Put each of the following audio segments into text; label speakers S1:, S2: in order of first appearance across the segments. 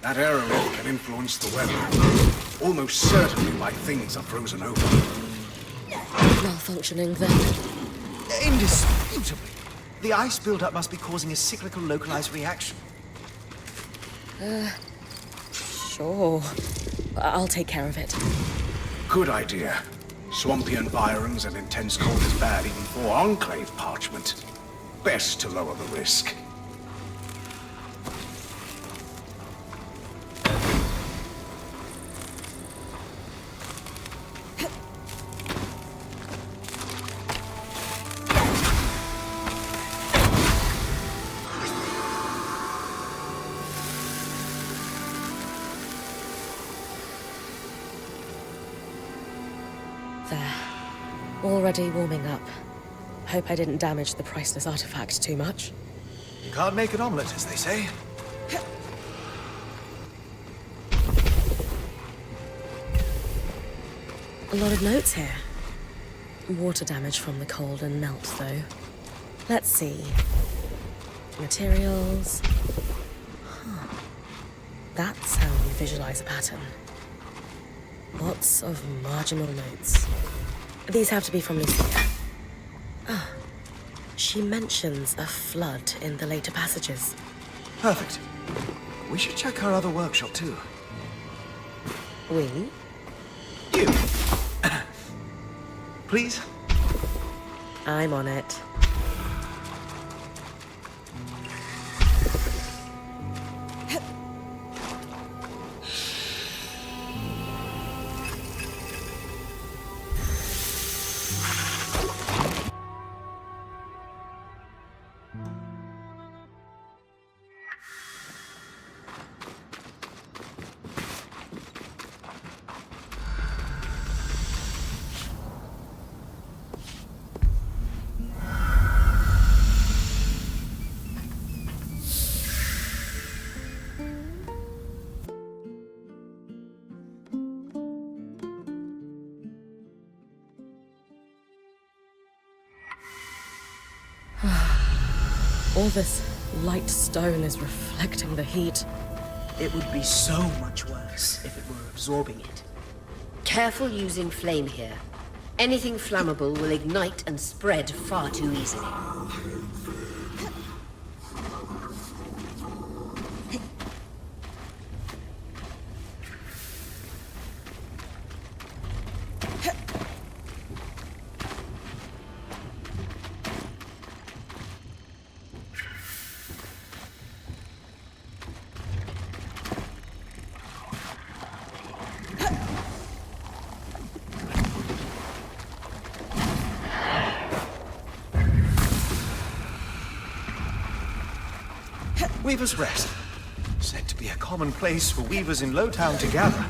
S1: That aerolith can influence the weather. Almost certainly why things are frozen over.
S2: Malfunctioning then.
S3: Indisputably. The ice buildup must be causing a cyclical localized reaction.
S2: Sure. I'll take care of it.
S1: Good idea. Swampy environs and intense cold is bad even for Enclave parchment. Best to lower the risk.
S2: There. Already warming up. Hope I didn't damage the priceless artifact too much.
S3: You can't make an omelet, as they say.
S2: A lot of notes here. Water damage from the cold and melt, though. Let's see. Materials. Huh. That's how you visualize a pattern. Lots of marginal notes. These have to be from Lucia. Ah. She mentions a flood in the later passages.
S3: Perfect. We should check her other workshop, too.
S2: We?
S3: You. Please?
S2: I'm on it. All this light stone is reflecting the heat.
S4: It would be so much worse if it were absorbing it.
S5: Careful using flame here. Anything flammable will ignite and spread far too easily.
S3: Weaver's Rest. Said to be a common place for weavers in Lowtown to gather.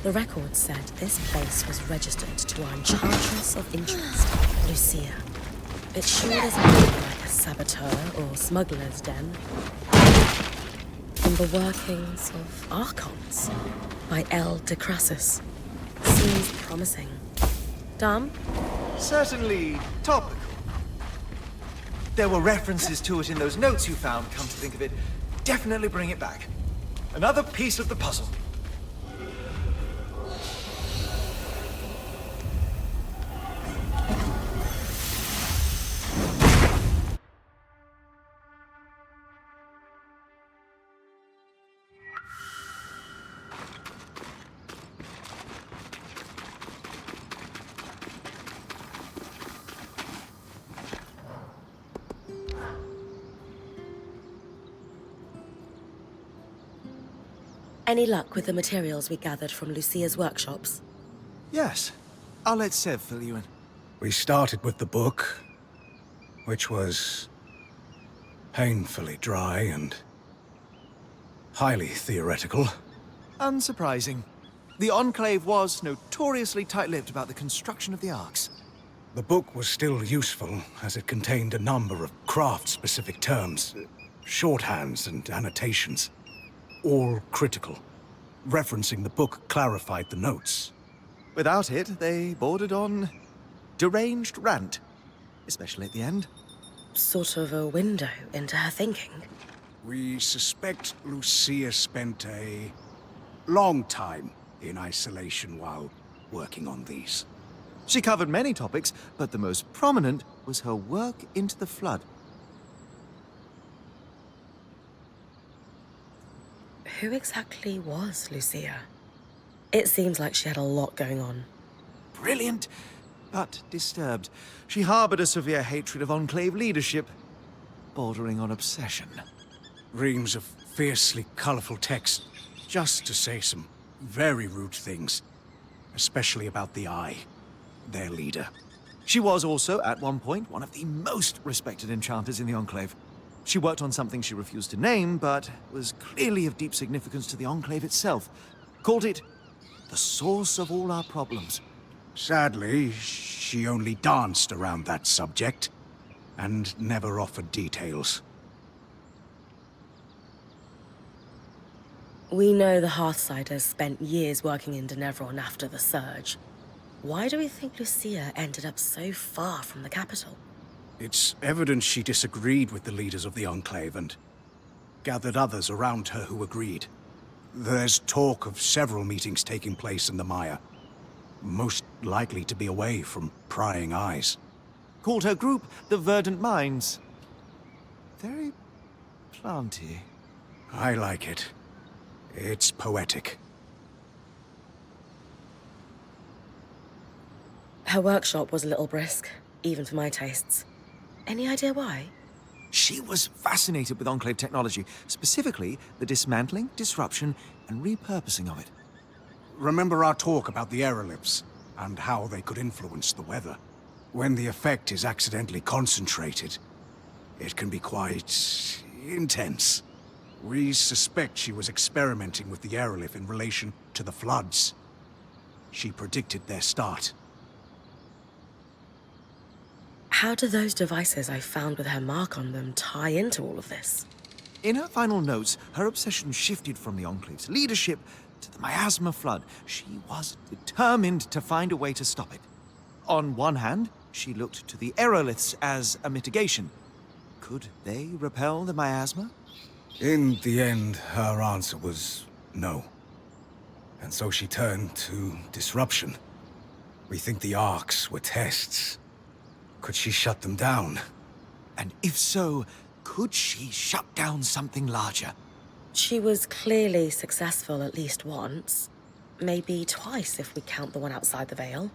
S2: The record said this place was registered to our enchantress of interest, Lucia. It sure doesn't look like a saboteur or smuggler's den. From the workings of Archons by L. de Crassus. Seems promising. Dom?
S3: Certainly topical. There were references to it in those notes you found, come to think of it. Definitely bring it back. Another piece of the puzzle.
S2: Any luck with the materials we gathered from Lucia's workshops?
S3: Yes. I'll let Sev fill you in.
S1: We started with the book, which was painfully dry and highly theoretical.
S3: Unsurprising. The Enclave was notoriously tight-lipped about the construction of the arcs.
S1: The book was still useful, as it contained a number of craft-specific terms, shorthands and annotations, all critical. Referencing the book clarified the notes.
S3: Without it, they bordered on deranged rant, especially at the end.
S2: Sort of a window into her thinking.
S1: We suspect Lucia spent a long time in isolation while working on these.
S3: She covered many topics, but the most prominent was her work into the Flood.
S2: Who exactly was Lucia? It seems like she had a lot going on.
S3: Brilliant, but disturbed. She harbored a severe hatred of Enclave leadership, bordering on obsession.
S1: Reams of fiercely colorful text, just to say some very rude things, especially about the Eye, their leader.
S3: She was also, at one point, one of the most respected enchanters in the Enclave. She worked on something she refused to name, but was clearly of deep significance to the Enclave itself. Called it the source of all our problems.
S1: Sadly, she only danced around that subject, and never offered details.
S2: We know the Hearthsiders spent years working in Denevron after the Surge. Why do we think Lucia ended up so far from the capital?
S1: It's evident she disagreed with the leaders of the Enclave and gathered others around her who agreed. There's talk of several meetings taking place in the Maya, most likely to be away from prying eyes.
S3: Called her group the Verdant Minds. Very planty.
S1: I like it. It's poetic.
S2: Her workshop was a little brisk, even for my tastes. Any idea why?
S3: She was fascinated with Enclave technology, specifically the dismantling, disruption, and repurposing of it.
S1: Remember our talk about the aeroliths and how they could influence the weather? When the effect is accidentally concentrated, it can be quite intense. We suspect she was experimenting with the aerolith in relation to the floods. She predicted their start.
S2: How do those devices I found with her mark on them tie into all of this?
S3: In her final notes, her obsession shifted from the Enclave's leadership to the miasma flood. She was determined to find a way to stop it. On one hand, she looked to the aeroliths as a mitigation. Could they repel the miasma?
S1: In the end, her answer was no. And so she turned to disruption. We think the arcs were tests. Could she shut them down?
S3: And if so, could she shut down something larger?
S2: She was clearly successful at least once. Maybe twice if we count the one outside the Veil.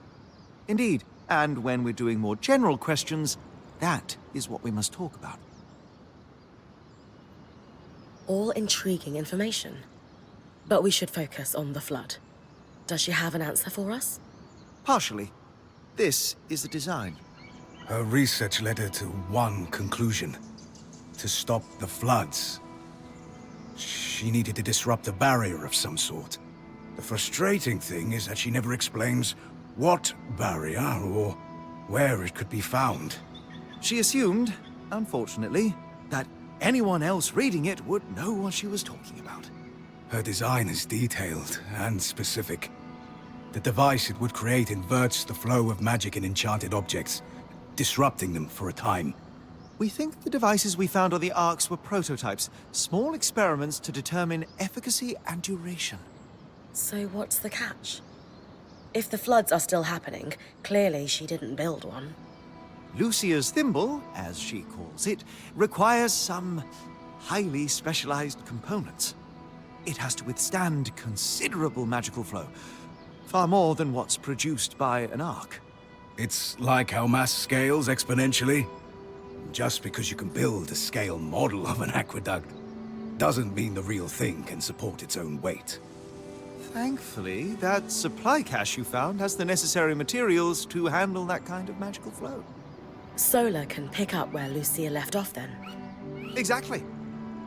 S3: Indeed, and when we're doing more general questions, that is what we must talk about.
S2: All intriguing information. But we should focus on the Flood. Does she have an answer for us?
S3: Partially. This is the design.
S1: Her research led her to one conclusion. To stop the floods, she needed to disrupt a barrier of some sort. The frustrating thing is that she never explains what barrier or where it could be found.
S3: She assumed, unfortunately, that anyone else reading it would know what she was talking about.
S1: Her design is detailed and specific. The device it would create inverts the flow of magic in enchanted objects, disrupting them for a time.
S3: We think the devices we found on the Arks were prototypes, small experiments to determine efficacy and duration.
S2: So what's the catch? If the floods are still happening, clearly she didn't build one.
S3: Lucia's thimble, as she calls it, requires some highly specialized components. It has to withstand considerable magical flow, far more than what's produced by an Ark.
S1: It's like how mass scales exponentially. Just because you can build a scale model of an aqueduct doesn't mean the real thing can support its own weight.
S3: Thankfully, that supply cache you found has the necessary materials to handle that kind of magical flow.
S2: Solar can pick up where Lucia left off then.
S3: Exactly.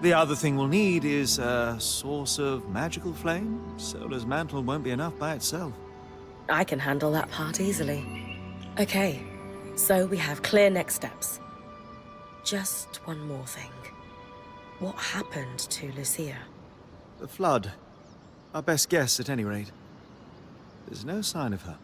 S3: The other thing we'll need is a source of magical flame. Solar's mantle won't be enough by itself.
S2: I can handle that part easily. Okay, so we have clear next steps. Just one more thing. What happened to Lucia?
S3: The flood. Our best guess, at any rate. There's no sign of her.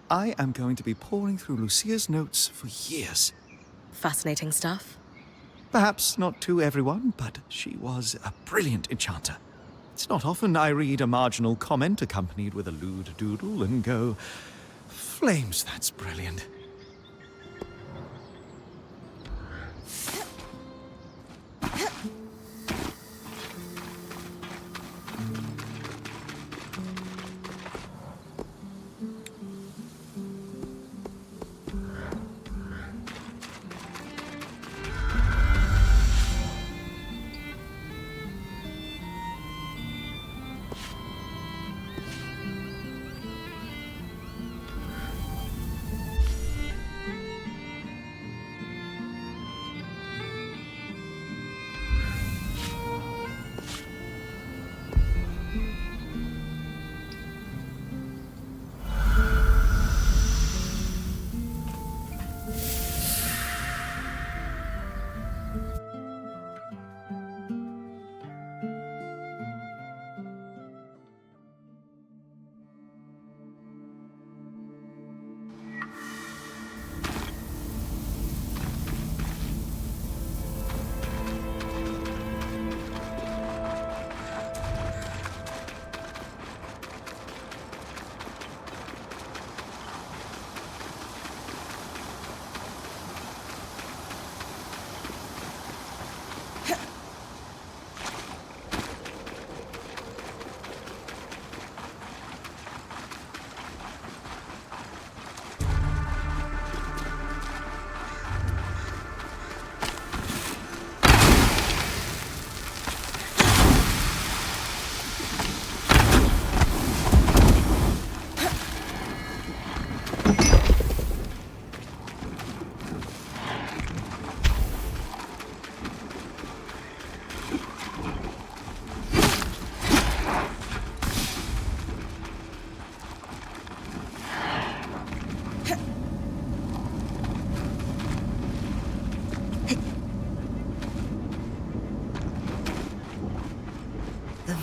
S3: I am going to be poring through Lucia's notes for years.
S2: Fascinating stuff.
S3: Perhaps not to everyone, but she was a brilliant enchanter. It's not often I read a marginal comment accompanied with a lewd doodle and go, "Flames, that's brilliant."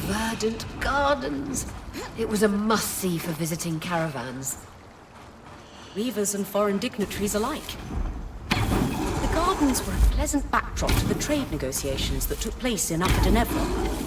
S5: Verdant gardens. It was a must-see for visiting caravans.
S6: Weavers and foreign dignitaries alike. The gardens were a pleasant backdrop to the trade negotiations that took place in Upper Denevra.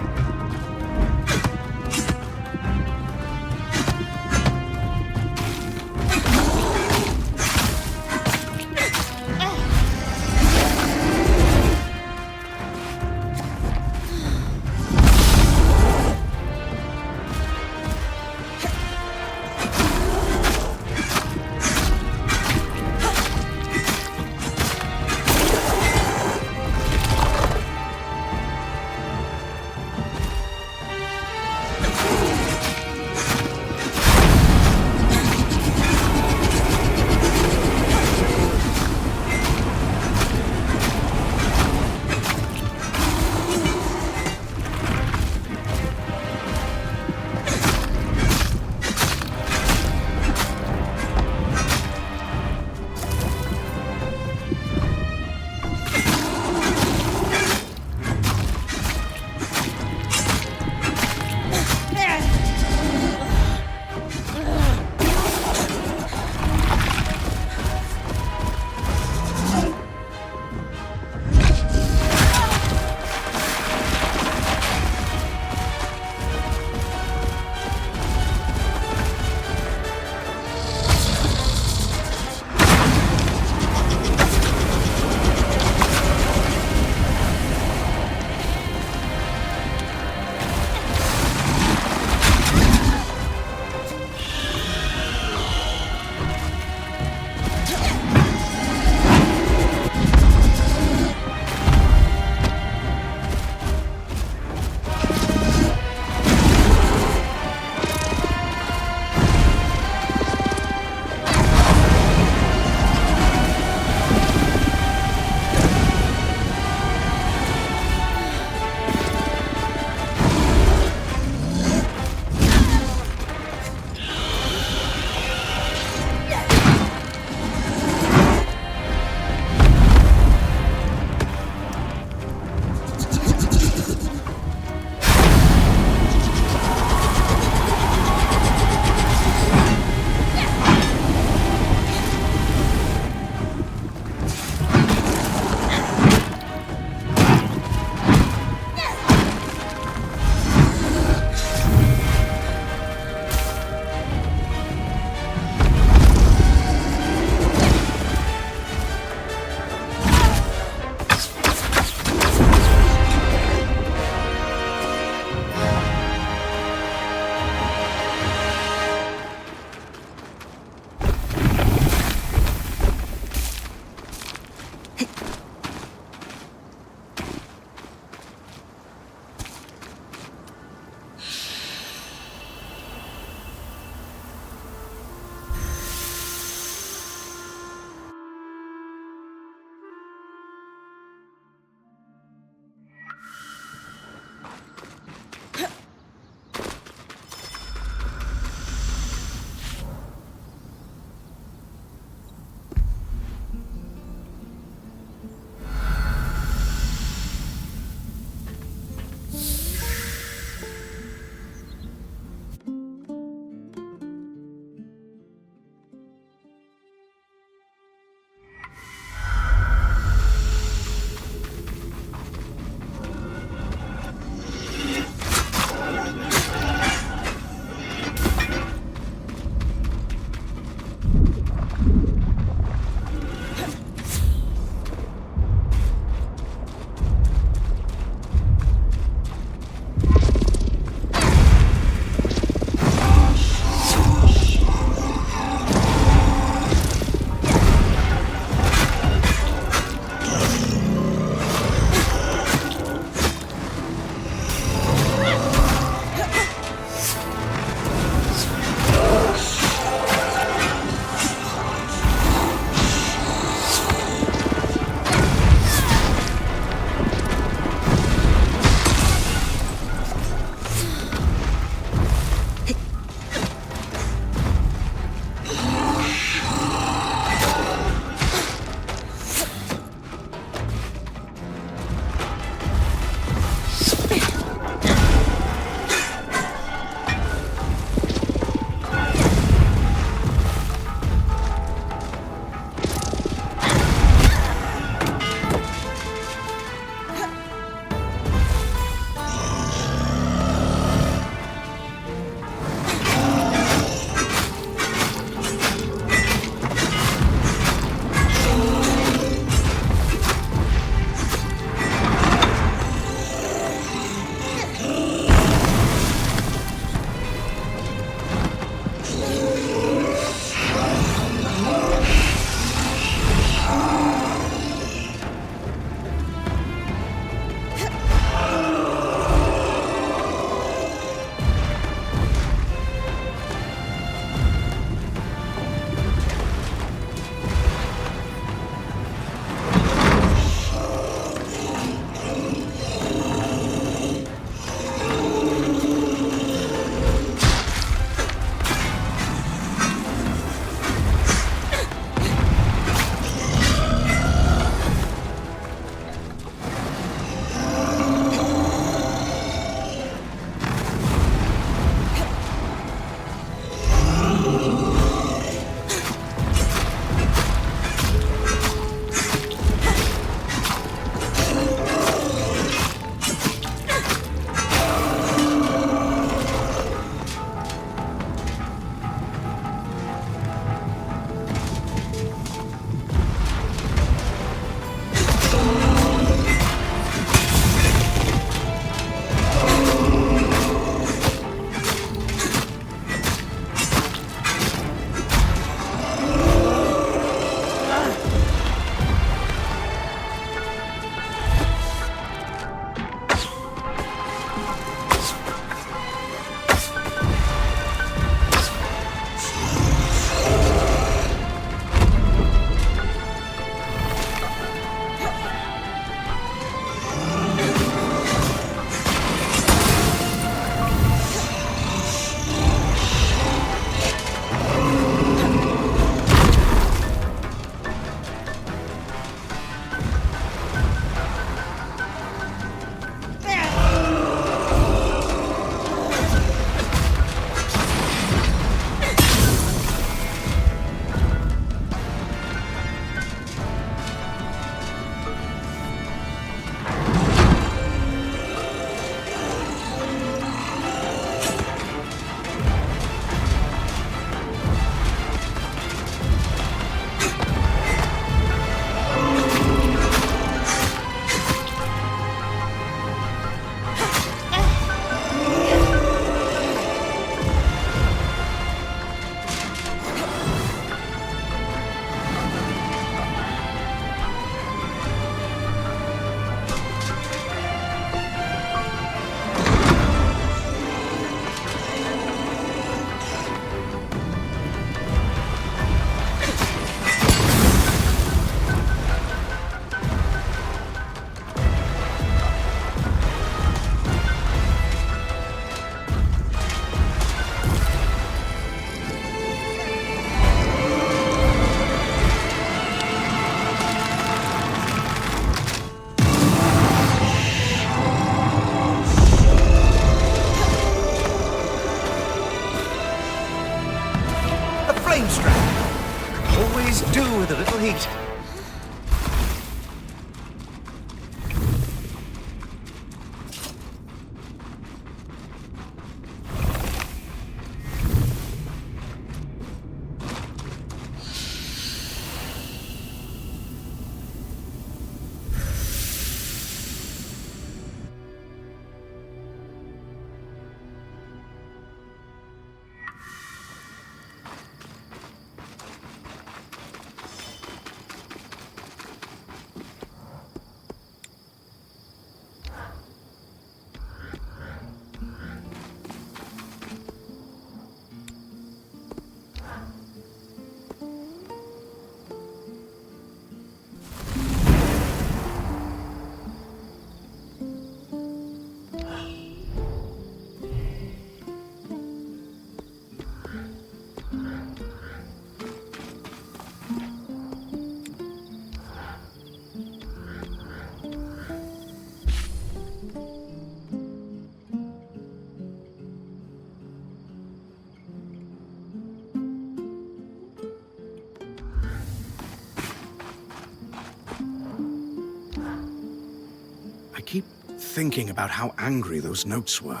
S1: keep thinking about how angry those notes were.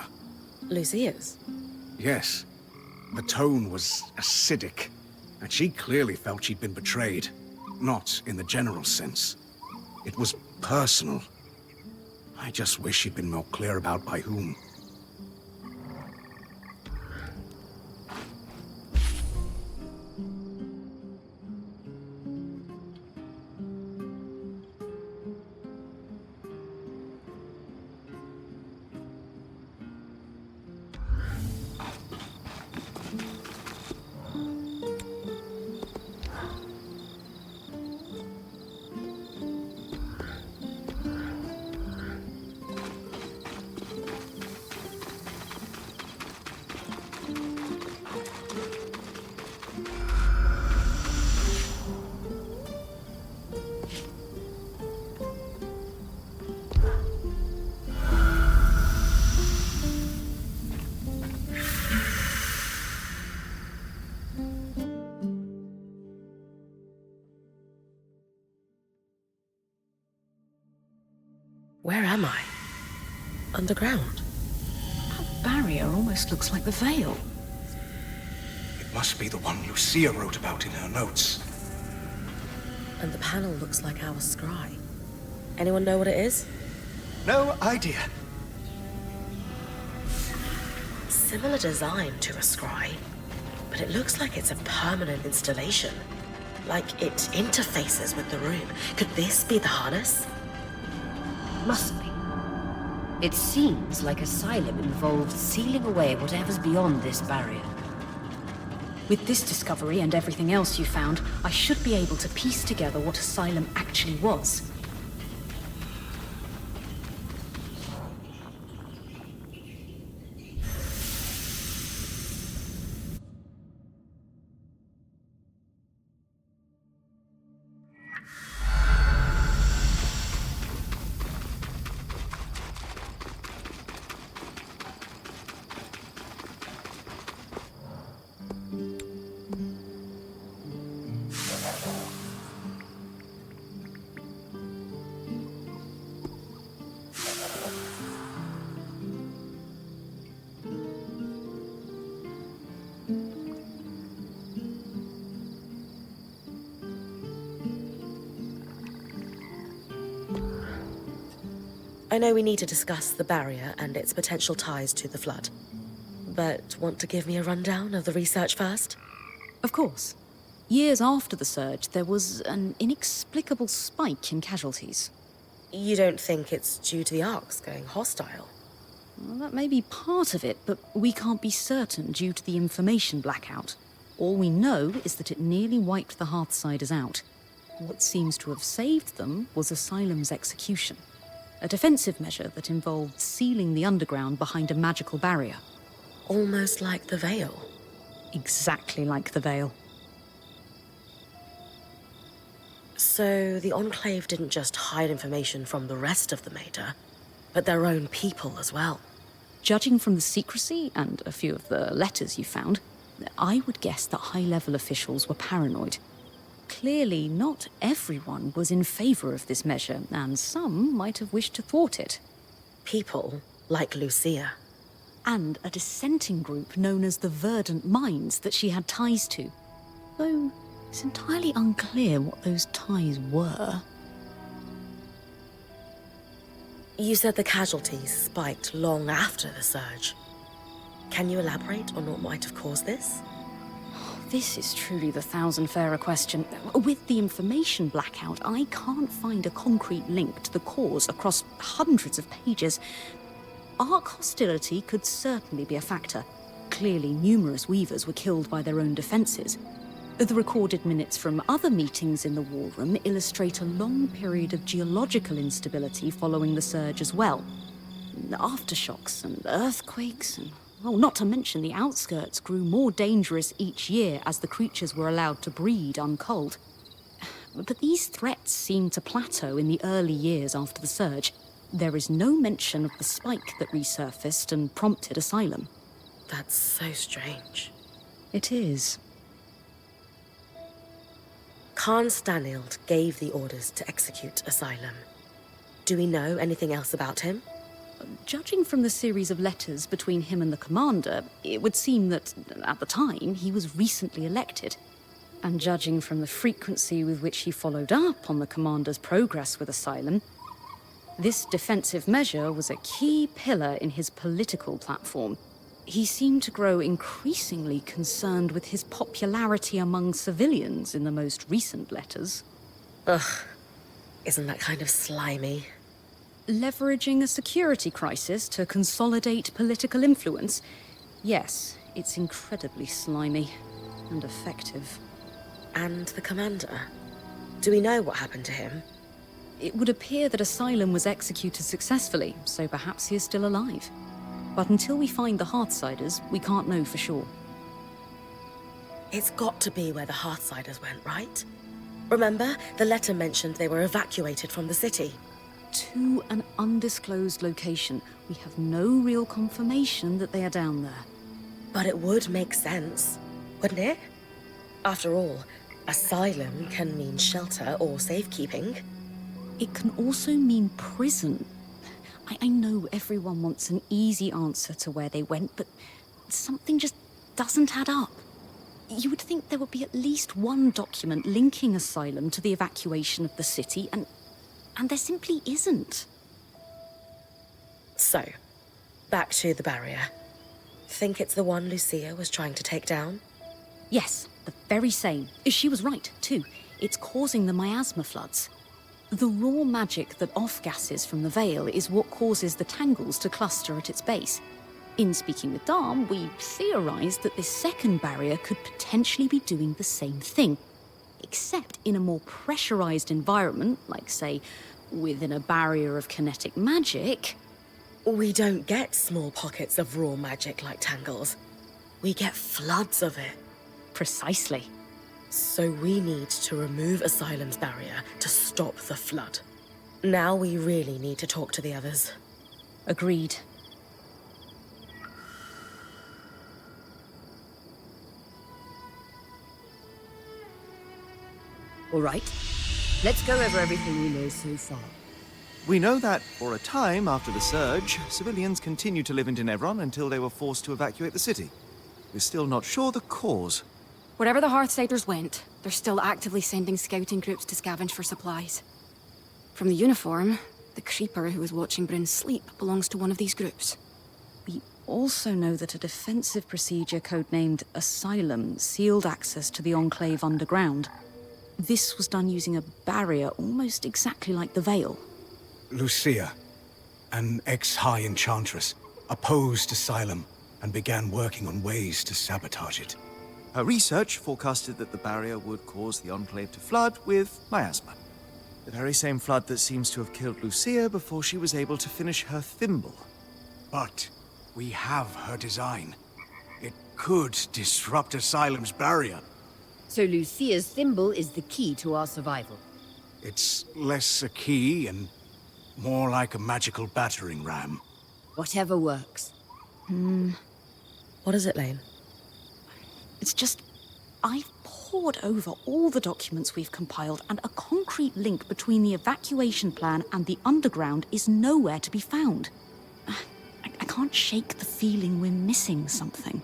S2: Lucia's?
S1: Yes. The tone was acidic, and she clearly felt she'd been betrayed. Not in the general sense. It was personal. I just wish she'd been more clear about by whom.
S2: Where am I? Underground?
S6: That barrier almost looks like the veil.
S1: It must be the one Lucia wrote about in her notes.
S2: And the panel looks like our scry. Anyone know what it is?
S3: No idea.
S2: Similar design to a scry, but it looks like it's a permanent installation. Like it interfaces with the room. Could this be the harness?
S5: Must be. It seems like Asylum involved sealing away whatever's beyond this barrier.
S6: With this discovery and everything else you found, I should be able to piece together what Asylum actually was.
S2: I know we need to discuss the barrier and its potential ties to the flood. But want to give me a rundown of the research first?
S6: Of course. Years after the surge, there was an inexplicable spike in casualties.
S2: You don't think it's due to the Arks going hostile?
S6: Well, that may be part of it, but we can't be certain due to the information blackout. All we know is that it nearly wiped the Hearthsiders out. What seems to have saved them was Asylum's execution. A defensive measure that involved sealing the underground behind a magical barrier.
S2: Almost like the Veil.
S6: Exactly like the Veil.
S2: So the Enclave didn't just hide information from the rest of the Mater, but their own people as well.
S6: Judging from the secrecy and a few of the letters you found, I would guess that high-level officials were paranoid. Clearly, not everyone was in favor of this measure, and some might have wished to thwart it.
S2: People like Lucia.
S6: And a dissenting group known as the Verdant Minds that she had ties to. Though it's entirely unclear what those ties were.
S2: You said the casualties spiked long after the surge. Can you elaborate on what might have caused this?
S6: This is truly the thousand-fairer question. With the information blackout, I can't find a concrete link to the cause across hundreds of pages. Ark hostility could certainly be a factor. Clearly, numerous Weavers were killed by their own defenses. The recorded minutes from other meetings in the War Room illustrate a long period of geological instability following the surge as well. Aftershocks and earthquakes and... well, not to mention the outskirts grew more dangerous each year as the creatures were allowed to breed unculled. But these threats seemed to plateau in the early years after the surge. There is no mention of the spike that resurfaced and prompted Asylum.
S2: That's so strange.
S6: It is.
S2: Khan Stanild gave the orders to execute Asylum. Do we know anything else about him?
S6: Judging from the series of letters between him and the commander, it would seem that, at the time, he was recently elected. And judging from the frequency with which he followed up on the commander's progress with Asylum, this defensive measure was a key pillar in his political platform. He seemed to grow increasingly concerned with his popularity among civilians in the most recent letters.
S2: Ugh, isn't that kind of slimy?
S6: Leveraging a security crisis to consolidate political influence? Yes, it's incredibly slimy and effective.
S2: And the commander? Do we know what happened to him?
S6: It would appear that Asylum was executed successfully, so perhaps he is still alive. But until we find the Hearthsiders, we can't know for sure.
S2: It's got to be where the Hearthsiders went, right? Remember, the letter mentioned they were evacuated from the city.
S6: To an undisclosed location. We have no real confirmation that they are down there.
S2: But it would make sense, wouldn't it? After all, asylum can mean shelter or safekeeping.
S6: It can also mean prison. I know everyone wants an easy answer to where they went, but something just doesn't add up. You would think there would be at least one document linking Asylum to the evacuation of the city, and there simply isn't.
S2: So, back to the barrier. Think it's the one Lucia was trying to take down?
S6: Yes, the very same. She was right, too. It's causing the miasma floods. The raw magic that off-gasses from the veil is what causes the tangles to cluster at its base. In speaking with Dharm, we theorized that this second barrier could potentially be doing the same thing. Except in a more pressurized environment, like, say, within a barrier of kinetic magic.
S2: We don't get small pockets of raw magic like tangles. We get floods of it.
S6: Precisely.
S2: So we need to remove Asylum's barrier to stop the flood. Now we really need to talk to the others.
S6: Agreed.
S5: All right. Let's go over everything we know so far.
S3: We know that, for a time after the surge, civilians continued to live in Tenebron until they were forced to evacuate the city. We're still not sure the cause.
S7: Wherever the Hearthsiders went, they're still actively sending scouting groups to scavenge for supplies. From the uniform, the creeper who was watching Bryn sleep belongs to one of these groups.
S6: We also know that a defensive procedure codenamed Asylum sealed access to the Enclave underground. This was done using a barrier almost exactly like the Veil.
S1: Lucia, an ex-High Enchantress, opposed Asylum and began working on ways to sabotage it.
S3: Her research forecasted that the barrier would cause the Enclave to flood with miasma. The very same flood that seems to have killed Lucia before she was able to finish her thimble.
S1: But we have her design. It could disrupt Asylum's barrier.
S5: So Lucia's thimble is the key to our survival.
S1: It's less a key and more like a magical battering ram.
S5: Whatever works.
S2: What is it, Lane?
S6: It's just, I've pored over all the documents we've compiled, and a concrete link between the evacuation plan and the underground is nowhere to be found. I can't shake the feeling we're missing something.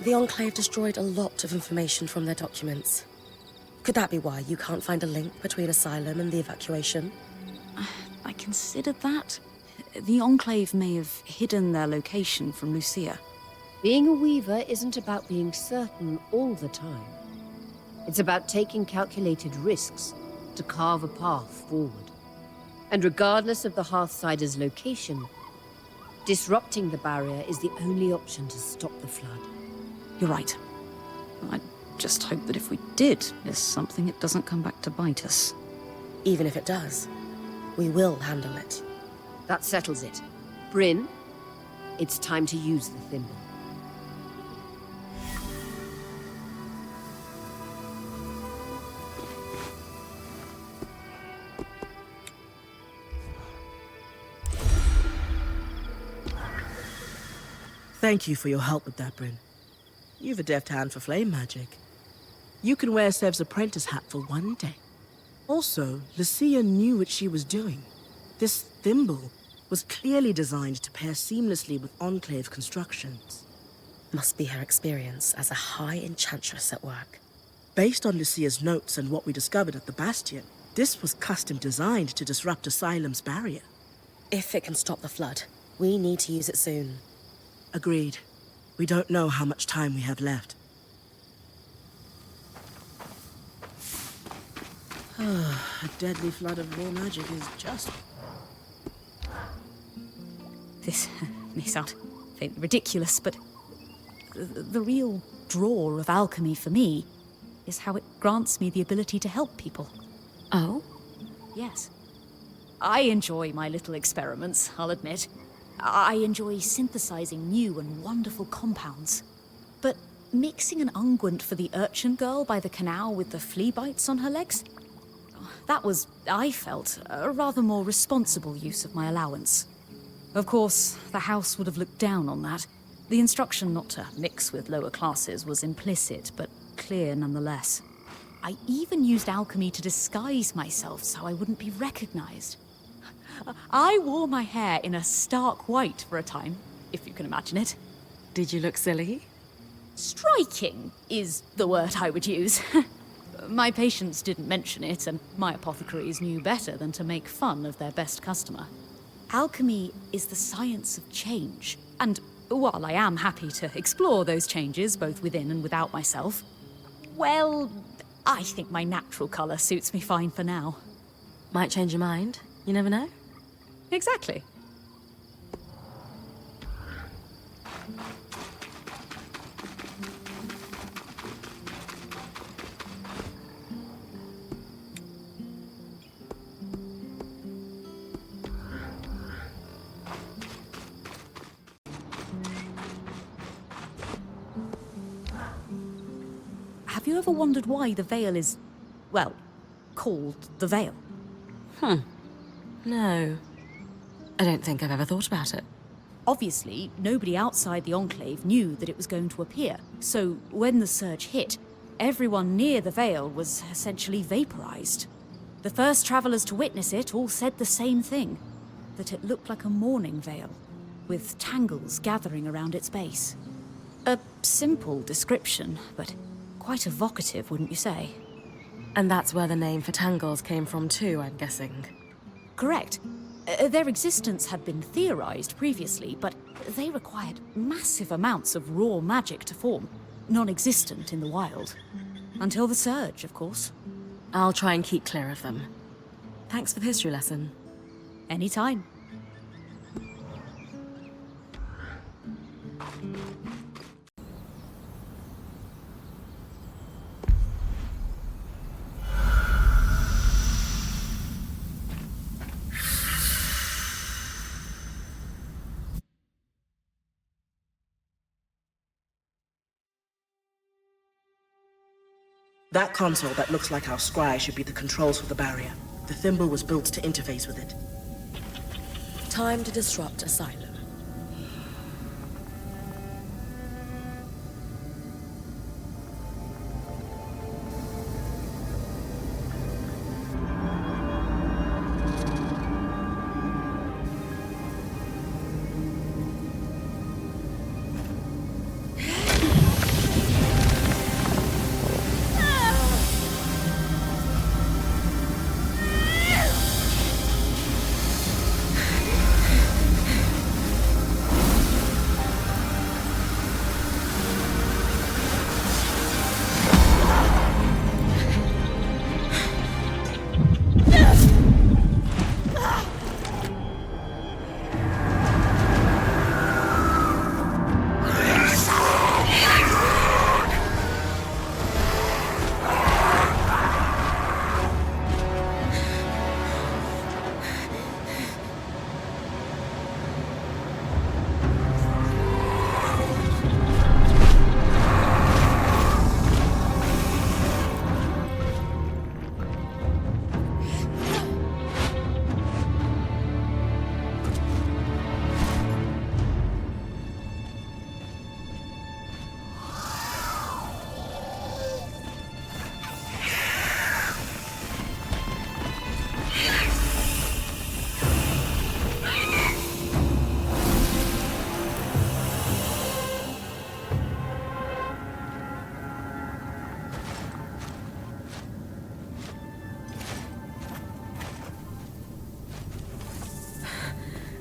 S2: The Enclave destroyed a lot of information from their documents. Could that be why you can't find a link between Asylum and the evacuation?
S6: I considered that. The Enclave may have hidden their location from Lucia.
S5: Being a weaver isn't about being certain all the time. It's about taking calculated risks to carve a path forward. And regardless of the Hearthsider's location, disrupting the barrier is the only option to stop the flood.
S6: You're right. I just hope that if we did miss something, it doesn't come back to bite us.
S2: Even if it does, we will handle it.
S5: That settles it. Bryn, it's time to use the thimble.
S4: Thank you for your help with that, Bryn. You've a deft hand for flame magic. You can wear Sev's apprentice hat for one day. Also, Lucia knew what she was doing. This thimble was clearly designed to pair seamlessly with Enclave constructions.
S2: Must be her experience as a high enchantress at work.
S4: Based on Lucia's notes and what we discovered at the Bastion, this was custom designed to disrupt Asylum's barrier.
S2: If it can stop the flood, we need to use it soon.
S4: Agreed. We don't know how much time we have left. A deadly flood of raw magic is just...
S6: This may sound faintly ridiculous, but the real draw of alchemy for me is how it grants me the ability to help people.
S2: Oh?
S6: Yes. I enjoy my little experiments, I'll admit. I enjoy synthesizing new and wonderful compounds. But mixing an unguent for the urchin girl by the canal with the flea bites on her legs? That was, I felt, a rather more responsible use of my allowance. Of course, the house would have looked down on that. The instruction not to mix with lower classes was implicit, but clear nonetheless. I even used alchemy to disguise myself so I wouldn't be recognized. I wore my hair in a stark white for a time, if you can imagine it.
S2: Did you look silly?
S6: Striking is the word I would use. My patients didn't mention it, and my apothecaries knew better than to make fun of their best customer. Alchemy is the science of change, and while I am happy to explore those changes both within and without myself, well, I think my natural colour suits me fine for now.
S2: Might change your mind. You never know.
S6: Exactly. Have you ever wondered why the Veil is, well, called the Veil?
S2: No. I don't think I've ever thought about it.
S6: Obviously, nobody outside the Enclave knew that it was going to appear, so when the surge hit, everyone near the Veil was essentially vaporized. The first travelers to witness it all said the same thing, that it looked like a mourning veil, with tangles gathering around its base. A simple description, but quite evocative, wouldn't you say?
S2: And that's where the name for tangles came from too, I'm guessing.
S6: Correct. Their existence had been theorized previously, but they required massive amounts of raw magic to form, non-existent in the wild. Until the surge, of course.
S2: I'll try and keep clear of them. Thanks for the history lesson.
S6: Anytime.
S4: That console that looks like our scry should be the controls for the barrier. The thimble was built to interface with it.
S2: Time to disrupt Asylum.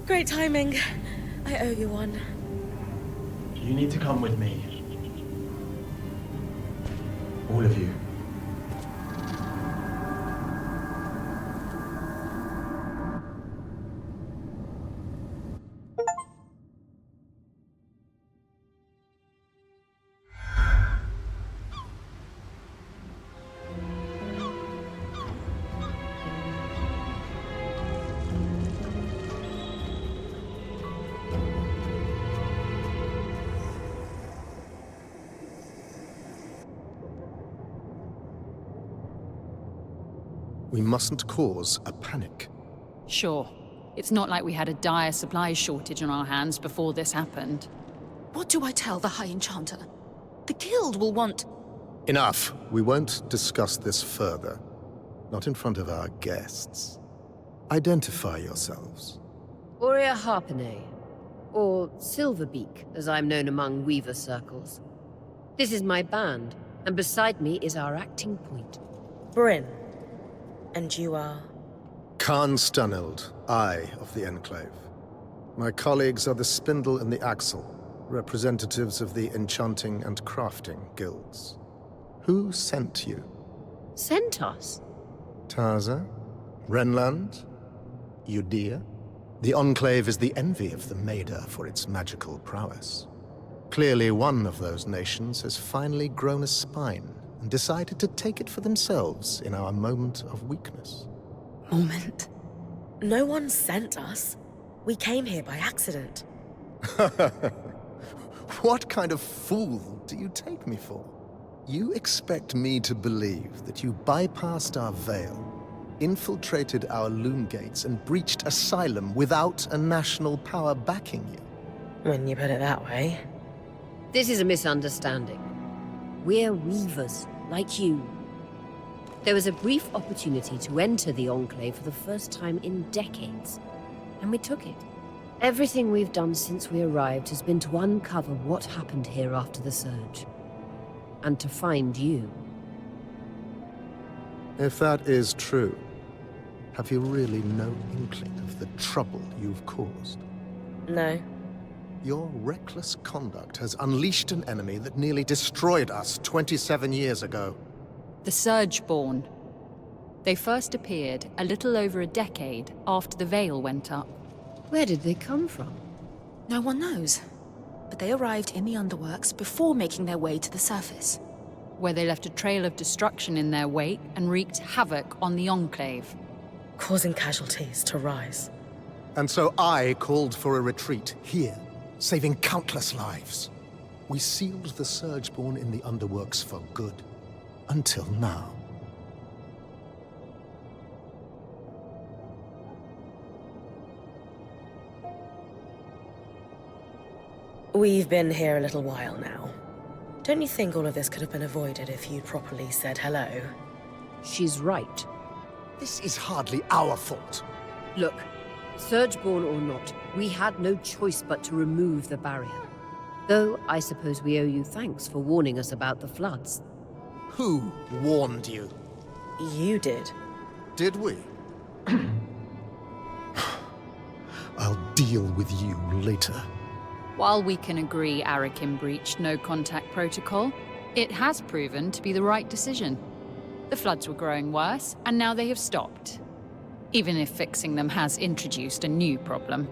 S2: Great timing. I owe you one.
S8: You need to come with me. All of you.
S9: We mustn't cause a panic.
S10: Sure. It's not like we had a dire supplies shortage on our hands before this happened.
S11: What do I tell the High Enchanter? The Guild will want...
S9: Enough. We won't discuss this further. Not in front of our guests. Identify yourselves.
S5: Aurea Harpene, or Silverbeak, as I'm known among Weaver circles. This is my band, and beside me is our acting point.
S2: Bryn. And you are?
S9: Khan Stunild, Eye of the Enclave. My colleagues are the Spindle and the Axle, representatives of the Enchanting and Crafting Guilds. Who sent you?
S5: Sent us?
S9: Taza? Renland? Udea? The Enclave is the envy of the Maida for its magical prowess. Clearly one of those nations has finally grown a spine and decided to take it for themselves in our moment of weakness.
S11: Moment.
S2: No one sent us. We came here by accident.
S9: What kind of fool do you take me for? You expect me to believe that you bypassed our veil, infiltrated our loom gates, and breached Asylum without a national power backing you?
S2: When you put it that way.
S5: This is a misunderstanding. We're Weavers, like you. There was a brief opportunity to enter the Enclave for the first time in decades, and we took it. Everything we've done since we arrived has been to uncover what happened here after the Surge. And to find you.
S9: If that is true, have you really no inkling of the trouble you've caused?
S2: No.
S9: Your reckless conduct has unleashed an enemy that nearly destroyed us 27 years ago.
S10: The Surgeborn. They first appeared a little over a decade after the Veil went up.
S5: Where did they come from?
S11: No one knows. But they arrived in the Underworks before making their way to the surface.
S10: Where they left a trail of destruction in their wake and wreaked havoc on the Enclave.
S2: Causing casualties to rise.
S9: And so I called for a retreat here, saving countless lives. We sealed the Surgeborn in the Underworks for good. Until now.
S2: We've been here a little while now. Don't you think all of this could have been avoided if you'd properly said hello?
S5: She's right.
S9: This is hardly our fault.
S5: Look, Surgeborn or not, we had no choice but to remove the barrier. Though I suppose we owe you thanks for warning us about the floods.
S9: Who warned you?
S2: You did.
S9: Did we? I'll deal with you later.
S10: While we can agree Arakim breached no-contact protocol, it has proven to be the right decision. The floods were growing worse, and now they have stopped. Even if fixing them has introduced a new problem.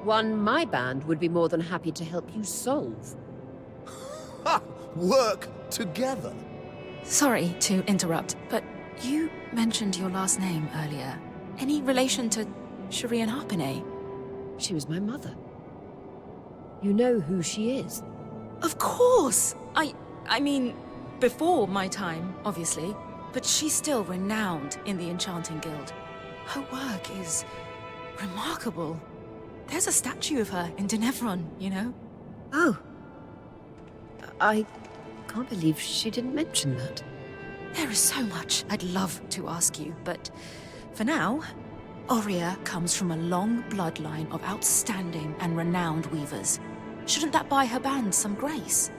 S5: One my band would be more than happy to help you solve.
S9: Ha! Work together!
S11: Sorry to interrupt, but you mentioned your last name earlier. Any relation to Shireen Harpene?
S5: She was my mother. You know who she is?
S11: Of course! I mean, before my time, obviously. But she's still renowned in the Enchanting Guild. Her work is remarkable. There's a statue of her in Denevron, you know?
S5: Oh. I can't believe she didn't mention that.
S11: There is so much I'd love to ask you, but for now, Aurea comes from a long bloodline of outstanding and renowned weavers. Shouldn't that buy her band some grace?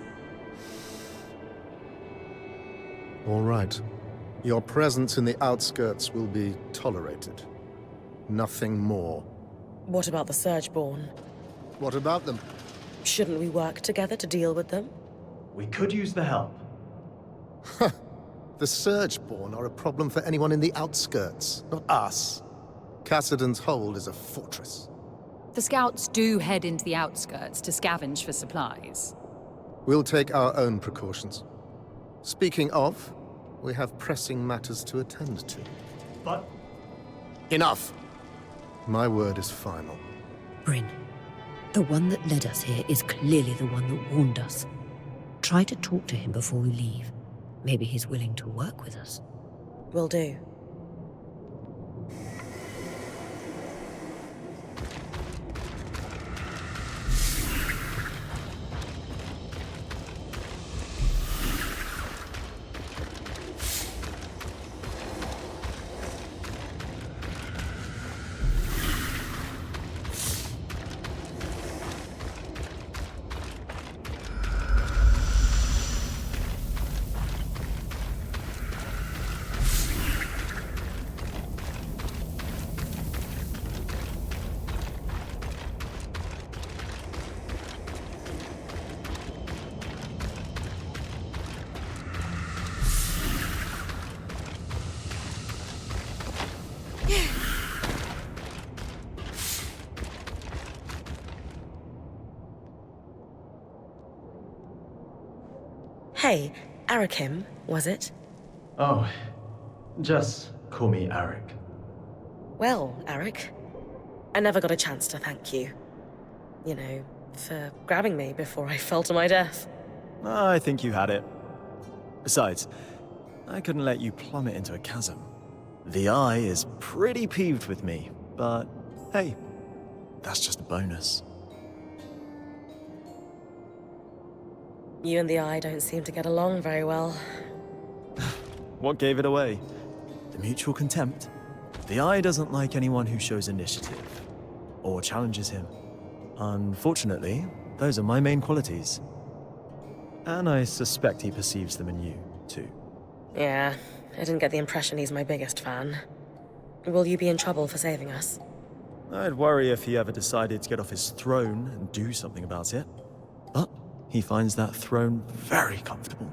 S9: All right. Your presence in the outskirts will be tolerated. Nothing more.
S2: What about the Surgeborn?
S9: What about them?
S2: Shouldn't we work together to deal with them?
S8: We could use the help.
S9: The Surgeborn are a problem for anyone in the outskirts, not us. Cassidon's Hold is a fortress.
S10: The scouts do head into the outskirts to scavenge for supplies.
S9: We'll take our own precautions. Speaking of, we have pressing matters to attend to.
S8: But
S9: Enough! My word is final.
S5: Bryn, the one that led us here is clearly the one that warned us. Try to talk to him before we leave. Maybe he's willing to work with us.
S2: Will do. Hey, Arakim, was it?
S8: oh, just call me Arik.
S2: Well, Arik, I never got a chance to thank you. You know, for grabbing me before I fell to my death.
S3: I think you had it. Besides, I couldn't let you plummet into a chasm. The Eye is pretty peeved with me, but hey, that's just a bonus.
S2: You and the Eye don't seem to get along very well.
S3: What gave it away? The mutual contempt. The Eye doesn't like anyone who shows initiative or challenges him. Unfortunately, those are my main qualities. And I suspect he perceives them in you, too.
S2: Yeah, I didn't get the impression he's my biggest fan. Will you be in trouble for saving us?
S3: I'd worry if he ever decided to get off his throne and do something about it. But he finds that throne very comfortable.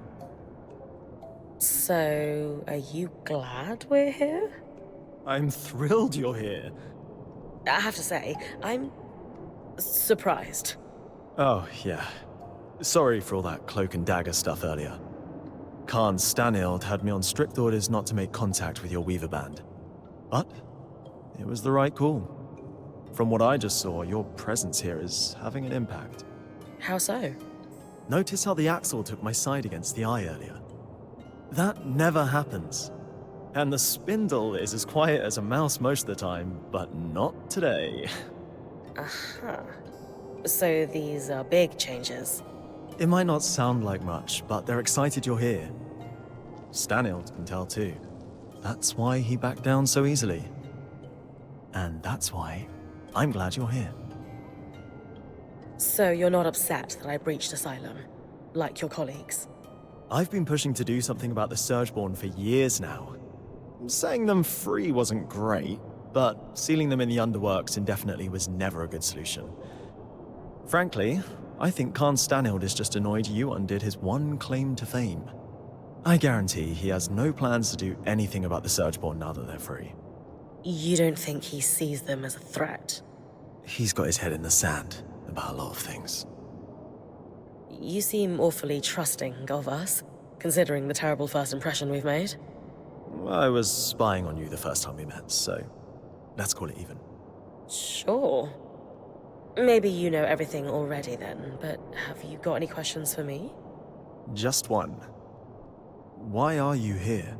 S2: So, are you glad we're here?
S3: I'm thrilled you're here.
S2: I have to say, I'm surprised.
S3: Oh, yeah. Sorry for all that cloak and dagger stuff earlier. Khan Stanild had me on strict orders not to make contact with your Weaver band. But it was the right call. From what I just saw, your presence here is having an impact.
S2: How so?
S3: Notice how the Axle took my side against the Eye earlier. That never happens. And the Spindle is as quiet as a mouse most of the time, but not today.
S2: Aha. So these are big changes.
S3: It might not sound like much, but they're excited you're here. Stanild can tell too. That's why he backed down so easily. And that's why I'm glad you're here.
S2: So you're not upset that I breached Asylum, like your colleagues?
S3: I've been pushing to do something about the Surgeborn for years now. Setting them free wasn't great, but sealing them in the underworks indefinitely was never a good solution. Frankly, I think Khan Stanild is just annoyed you undid his one claim to fame. I guarantee he has no plans to do anything about the Surgeborn now that they're free.
S2: You don't think he sees them as a threat?
S3: He's got his head in the sand about a lot of things.
S2: You seem awfully trusting of us, considering the terrible first impression we've made.
S3: I was spying on you the first time we met, so let's call it even.
S2: Sure. Maybe you know everything already then, but have you got any questions for me?
S3: Just one. Why are you here?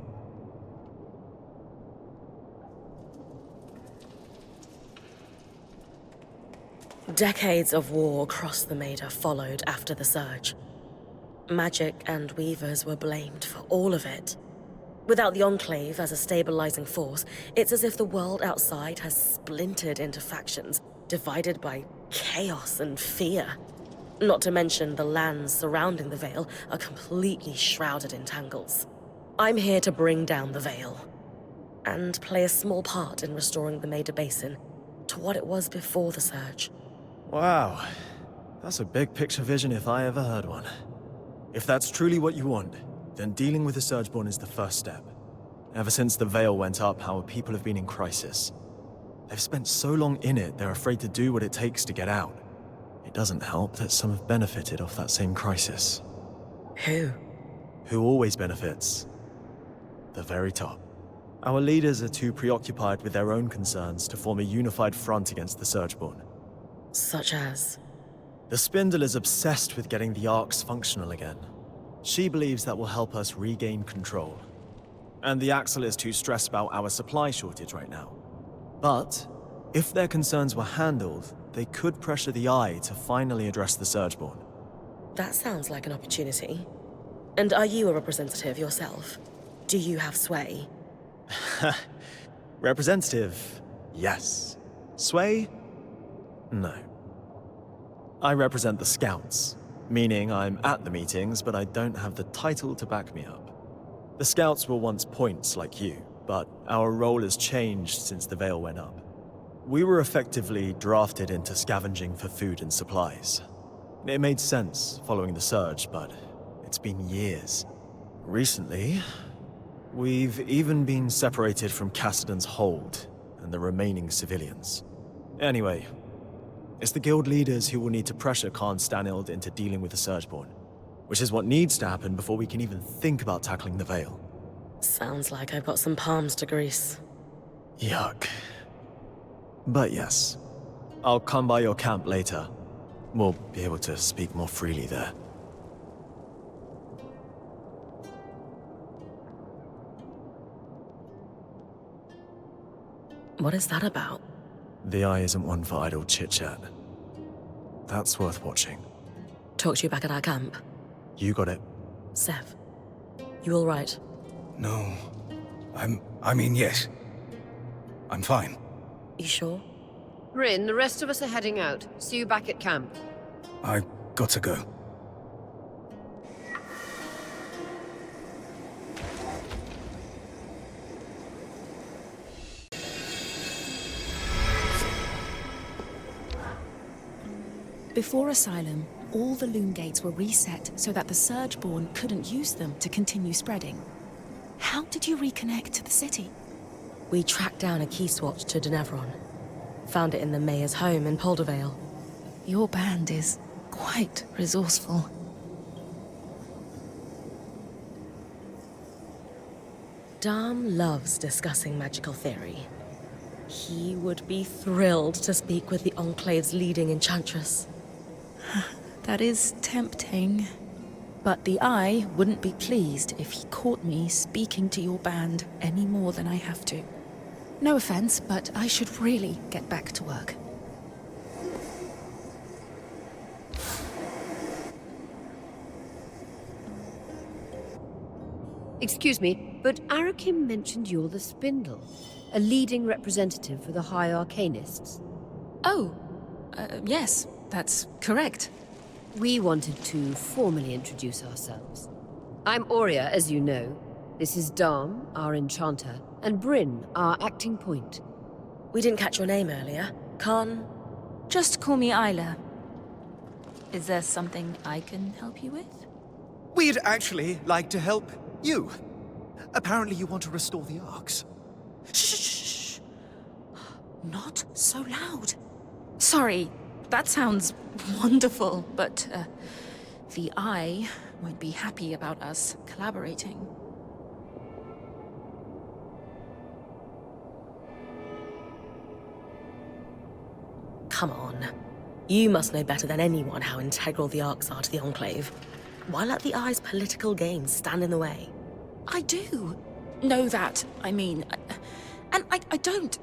S2: Decades of war across the Maida followed after the Surge. Magic and Weavers were blamed for all of it. Without the Enclave as a stabilizing force, it's as if the world outside has splintered into factions, divided by chaos and fear. Not to mention the lands surrounding the Veil are completely shrouded in tangles. I'm here to bring down the Veil, and play a small part in restoring the Maida Basin, to what it was before the surge.
S8: Wow. That's a big picture vision if I ever heard one. If that's truly what you want, then dealing with the Surgeborn is the first step. Ever since the Veil went up, our people have been in crisis. They've spent so long in it, they're afraid to do what it takes to get out. It doesn't help that some have benefited off that same crisis.
S2: Who?
S8: Who always benefits? The very top. Our leaders are too preoccupied with their own concerns to form a unified front against the Surgeborn.
S2: Such as?
S8: The Spindle is obsessed with getting the Arcs functional again. She believes that will help us regain control. And the Axle is too stressed about our supply shortage right now. But, if their concerns were handled, they could pressure the Eye to finally address the Surgeborn.
S2: That sounds like an opportunity. And are you a representative yourself? Do you have sway?
S8: Representative, yes. Sway? No. I represent the Scouts, meaning I'm at the meetings, but I don't have the title to back me up. The Scouts were once points like you, but our role has changed since the Veil went up. We were effectively drafted into scavenging for food and supplies. It made sense following the surge, but it's been years. Recently, we've even been separated from Cassidan's hold and the remaining civilians. Anyway, it's the guild leaders who will need to pressure Khan Stanild into dealing with the Surgeborn, which is what needs to happen before we can even think about tackling the Veil.
S2: Sounds like I've got some palms to grease.
S8: Yuck. But yes, I'll come by your camp later. We'll be able to speak more freely there.
S2: What is that about?
S8: The Eye isn't one for idle chit-chat. That's worth watching.
S2: Talk to you back at our camp.
S8: You got it.
S2: Sev, you all right?
S1: No. I mean, yes. I'm fine.
S2: You sure?
S5: Rin, the rest of us are heading out. See you back at camp.
S1: I got to go.
S6: Before Asylum, all the loom gates were reset so that the Surgeborn couldn't use them to continue spreading. How did you reconnect to the city?
S2: We tracked down a key swatch to Denevron. Found it in the mayor's home in Poldervale.
S6: Your band is quite resourceful.
S2: Dam loves discussing magical theory. He would be thrilled to speak with the Enclave's leading enchantress.
S6: That is tempting. But the Eye wouldn't be pleased if he caught me speaking to your band any more than I have to. No offense, but I should really get back to work.
S5: Excuse me, but Arakim mentioned you're the Spindle, a leading representative for the High Arcanists.
S7: Oh, yes, that's correct.
S5: We wanted to formally introduce ourselves. I'm Aurea, as you know. This is Dam, our enchanter, and Bryn, our acting point.
S2: We didn't catch your name earlier. Khan?
S7: Just call me Isla. Is there something I can help you with?
S3: We'd actually like to help you. Apparently you want to restore the Arcs.
S6: Shh! Not so loud.
S7: Sorry, that sounds wonderful, but the Eye won't be happy about us collaborating.
S2: Come on. You must know better than anyone how integral the Arcs are to the Enclave. Why let the Eye's political gains stand in the way?
S7: I do know that, I mean, and I don't.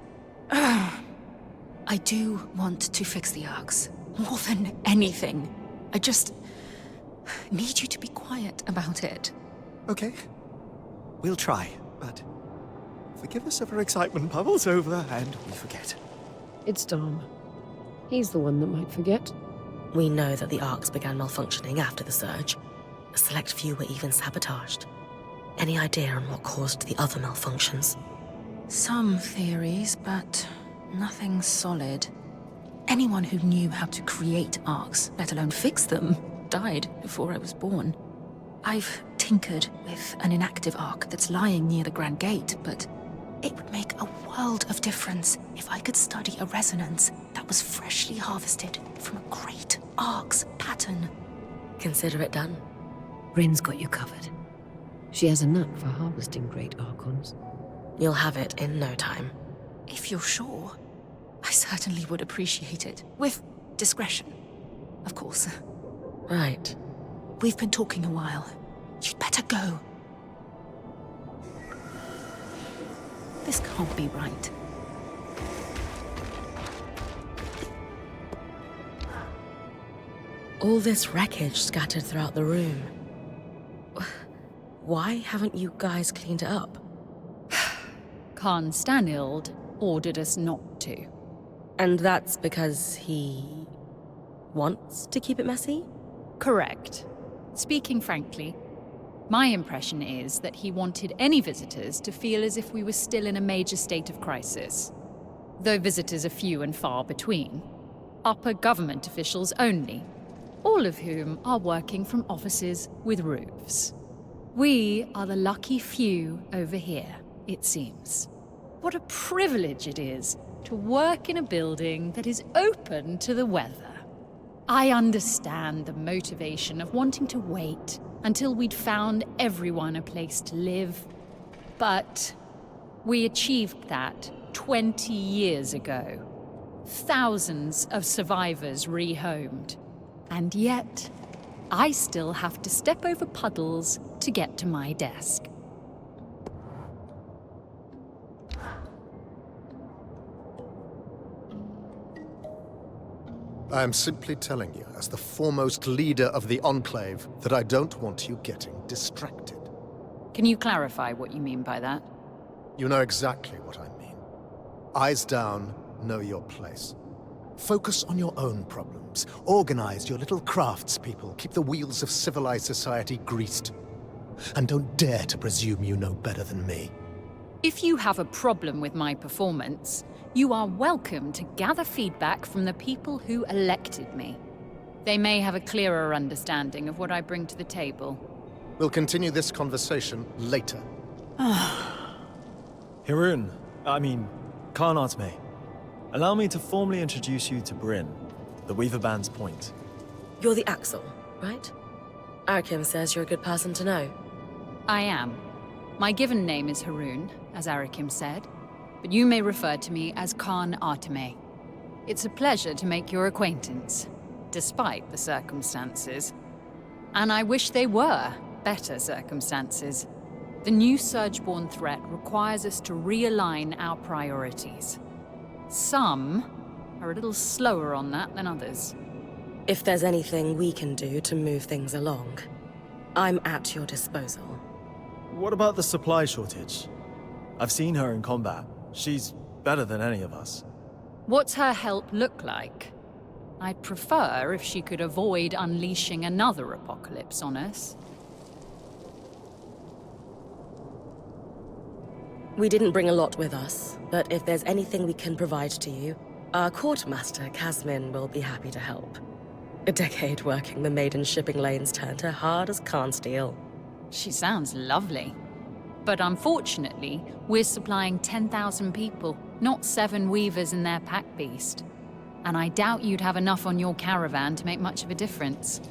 S7: I do want to fix the Arcs, more than anything. I just need you to be quiet about it.
S3: Okay. We'll try, but forgive us if our excitement bubbles over and we forget.
S5: It's Dam. He's the one that might forget.
S2: We know that the Arcs began malfunctioning after the surge. A select few were even sabotaged. Any idea on what caused the other malfunctions?
S7: Some theories, but
S11: nothing solid. Anyone who knew how to create arcs, let alone fix them, died before I was born. I've tinkered with an inactive arc that's lying near the Grand Gate, but it would make a world of difference if I could study a resonance that was freshly harvested from a great arc's pattern.
S2: Consider it done.
S5: Bryn's got you covered. She has a knack for harvesting great archons.
S2: You'll have it in no time.
S11: If you're sure, I certainly would appreciate it. With discretion, of course.
S2: Right.
S11: We've been talking a while. You'd better go. This can't be right.
S2: All this wreckage scattered throughout the room. Why haven't you guys cleaned it up?
S10: Khan Stanild ordered us not to.
S2: And that's because he wants to keep it messy?
S10: Correct. Speaking frankly, my impression is that he wanted any visitors to feel as if we were still in a major state of crisis. Though visitors are few and far between. Upper government officials only, all of whom are working from offices with roofs. We are the lucky few over here, it seems. What a privilege it is to work in a building that is open to the weather. I understand the motivation of wanting to wait until we'd found everyone a place to live. But we achieved that 20 years ago. Thousands of survivors rehomed. And yet, I still have to step over puddles to get to my desk.
S9: I am simply telling you, as the foremost leader of the Enclave, that I don't want you getting distracted.
S10: Can you clarify what you mean by that?
S9: You know exactly what I mean. Eyes down, know your place. Focus on your own problems. Organize your little craftspeople. Keep the wheels of civilized society greased. And don't dare to presume you know better than me.
S10: If you have a problem with my performance, you are welcome to gather feedback from the people who elected me. They may have a clearer understanding of what I bring to the table.
S9: We'll continue this conversation later.
S8: Khan Arteme. Allow me to formally introduce you to Bryn, the Weaver Band's point.
S2: You're the Axel, right? Arakim says you're a good person to know.
S10: I am. My given name is Haroon, as Arakim said, but you may refer to me as Khan Arteme. It's a pleasure to make your acquaintance, despite the circumstances. And I wish they were better circumstances. The new Surgeborn threat requires us to realign our priorities. Some are a little slower on that than others.
S2: If there's anything we can do to move things along, I'm at your disposal.
S8: What about the supply shortage? I've seen her in combat. She's better than any of us.
S10: What's her help look like? I'd prefer if she could avoid unleashing another apocalypse on us.
S2: We didn't bring a lot with us, but if there's anything we can provide to you, our Courtmaster, Casmin, will be happy to help. A decade working the maiden shipping lanes turned her hard as Khan steel.
S10: She sounds lovely. But unfortunately, we're supplying 10,000 people, not 7 weavers and their pack beast. And I doubt you'd have enough on your caravan to make much of a difference.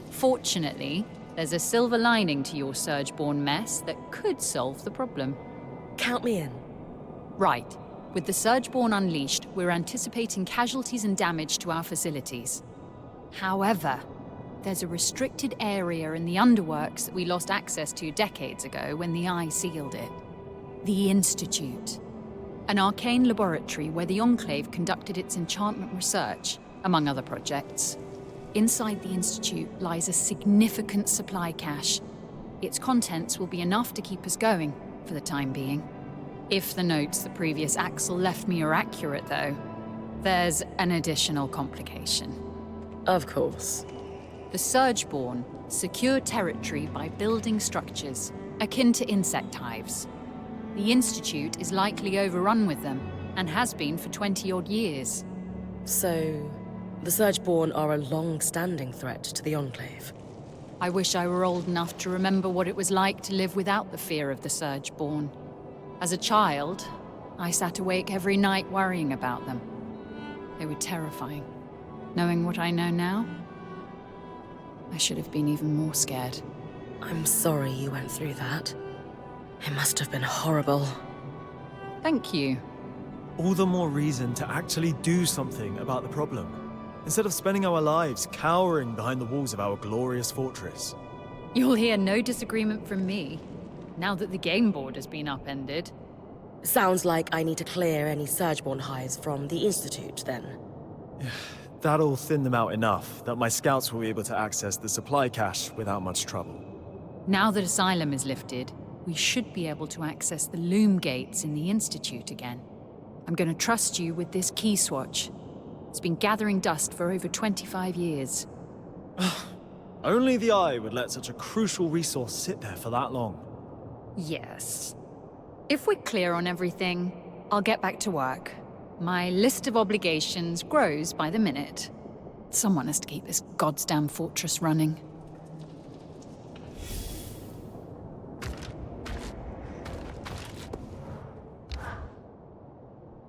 S10: Fortunately, there's a silver lining to your Surgeborn mess that could solve the problem.
S2: Count me in.
S10: Right. With the Surgeborn unleashed, we're anticipating casualties and damage to our facilities. However, there's a restricted area in the underworks that we lost access to decades ago when the Eye sealed it. The Institute. An arcane laboratory where the Enclave conducted its enchantment research, among other projects. Inside the Institute lies a significant supply cache. Its contents will be enough to keep us going, for the time being. If the notes the previous Axel left me are accurate, though, there's an additional complication.
S2: Of course.
S10: The Surgeborn secure territory by building structures, akin to insect hives. The Institute is likely overrun with them, and has been for 20-odd years.
S2: So, the Surgeborn are a long-standing threat to the Enclave.
S10: I wish I were old enough to remember what it was like to live without the fear of the Surgeborn. As a child, I sat awake every night worrying about them. They were terrifying. Knowing what I know now, I should have been even more scared.
S2: I'm sorry you went through that. It must have been horrible.
S10: Thank you.
S8: All the more reason to actually do something about the problem, instead of spending our lives cowering behind the walls of our glorious fortress.
S10: You'll hear no disagreement from me, now that the game board has been upended.
S2: Sounds like I need to clear any Surgeborn hives from the Institute, then.
S8: That'll thin them out enough that my scouts will be able to access the supply cache without much trouble.
S10: Now that Asylum is lifted, we should be able to access the loom gates in the Institute again. I'm going to trust you with this key swatch. It's been gathering dust for over 25 years.
S8: Only the Eye would let such a crucial resource sit there for that long.
S10: Yes. If we're clear on everything, I'll get back to work. My list of obligations grows by the minute. Someone has to keep this goddamn fortress running.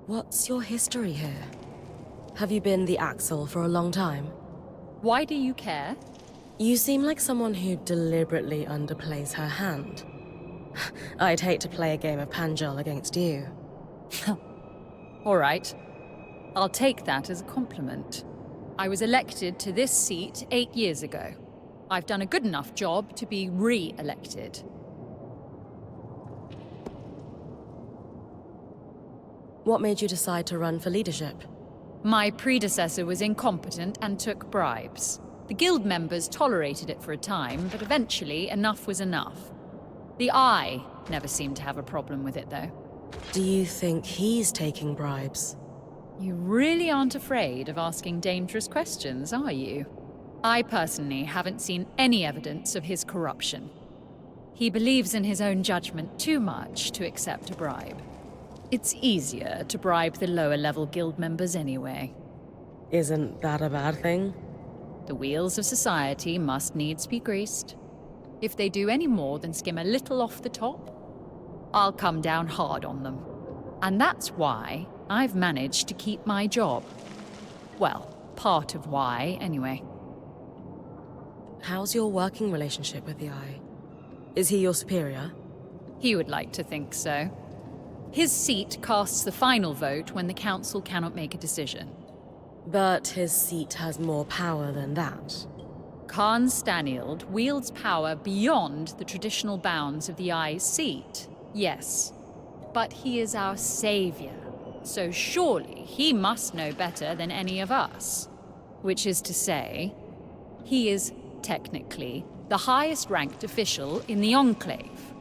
S2: What's your history here? Have you been the Axel for a long time?
S10: Why do you care?
S2: You seem like someone who deliberately underplays her hand. I'd hate to play a game of Panjal against you.
S10: All right. I'll take that as a compliment. I was elected to this seat 8 years ago. I've done a good enough job to be re-elected.
S2: What made you decide to run for leadership?
S10: My predecessor was incompetent and took bribes. The guild members tolerated it for a time, but eventually enough was enough. The Eye never seemed to have a problem with it, though.
S2: Do you think he's taking bribes?
S10: You really aren't afraid of asking dangerous questions, are you? I personally haven't seen any evidence of his corruption. He believes in his own judgment too much to accept a bribe. It's easier to bribe the lower-level guild members anyway.
S2: Isn't that a bad thing?
S10: The wheels of society must needs be greased. If they do any more than skim a little off the top, I'll come down hard on them. And that's why I've managed to keep my job. Well, part of why, anyway.
S2: How's your working relationship with the Eye? Is he your superior?
S10: He would like to think so. His seat casts the final vote when the council cannot make a decision.
S2: But his seat has more power than that.
S10: Khan Stanield wields power beyond the traditional bounds of the Eye's seat, yes. But he is our savior, so surely he must know better than any of us. Which is to say, he is technically the highest-ranked official in the Enclave.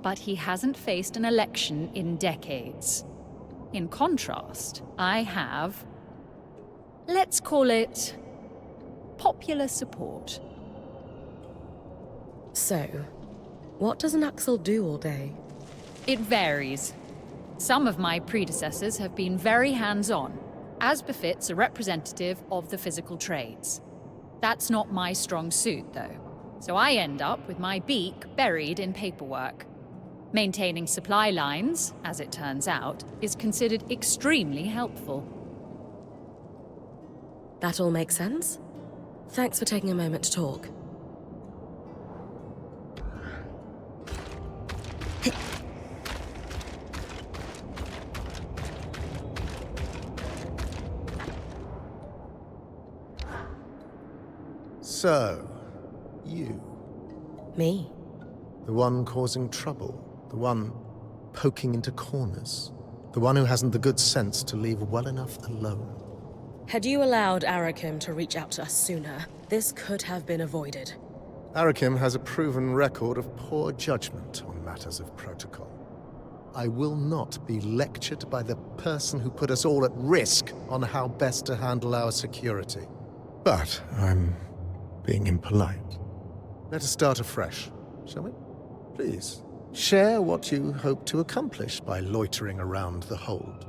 S10: But he hasn't faced an election in decades. In contrast, I have, let's call it, popular support.
S2: So, what does an Axel do all day?
S10: It varies. Some of my predecessors have been very hands-on, as befits a representative of the physical trades. That's not my strong suit, though, so I end up with my beak buried in paperwork. Maintaining supply lines, as it turns out, is considered extremely helpful.
S2: That all makes sense? Thanks for taking a moment to talk.
S9: So, you.
S2: Me?
S9: The one causing trouble. The one poking into corners. The one who hasn't the good sense to leave well enough alone.
S2: Had you allowed Arakim to reach out to us sooner, this could have been avoided.
S9: Arakim has a proven record of poor judgment on matters of protocol. I will not be lectured by the person who put us all at risk on how best to handle our security. But I'm being impolite. Let us start afresh, shall we? Please, share what you hope to accomplish by loitering around the hold.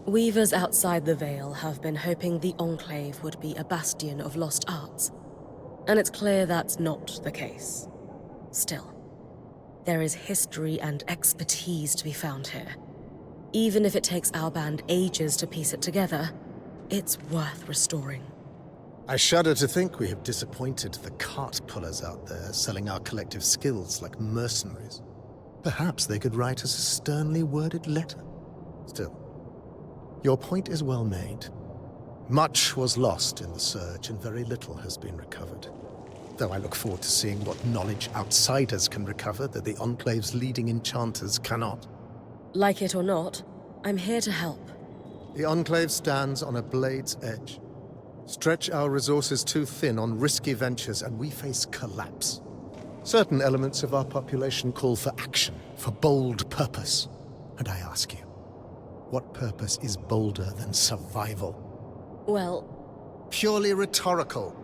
S2: Weavers outside the Veil have been hoping the Enclave would be a bastion of lost arts. And it's clear that's not the case. Still, there is history and expertise to be found here. Even if it takes our band ages to piece it together, it's worth restoring.
S9: I shudder to think we have disappointed the cart pullers out there selling our collective skills like mercenaries. Perhaps they could write us a sternly worded letter. Still, your point is well made. Much was lost in the surge and very little has been recovered. Though I look forward to seeing what knowledge outsiders can recover that the Enclave's leading enchanters cannot.
S2: Like it or not, I'm here to help.
S9: The Enclave stands on a blade's edge. Stretch our resources too thin on risky ventures and we face collapse. Certain elements of our population call for action, for bold purpose. And I ask you, what purpose is bolder than survival?
S2: Well,
S9: Purely rhetorical.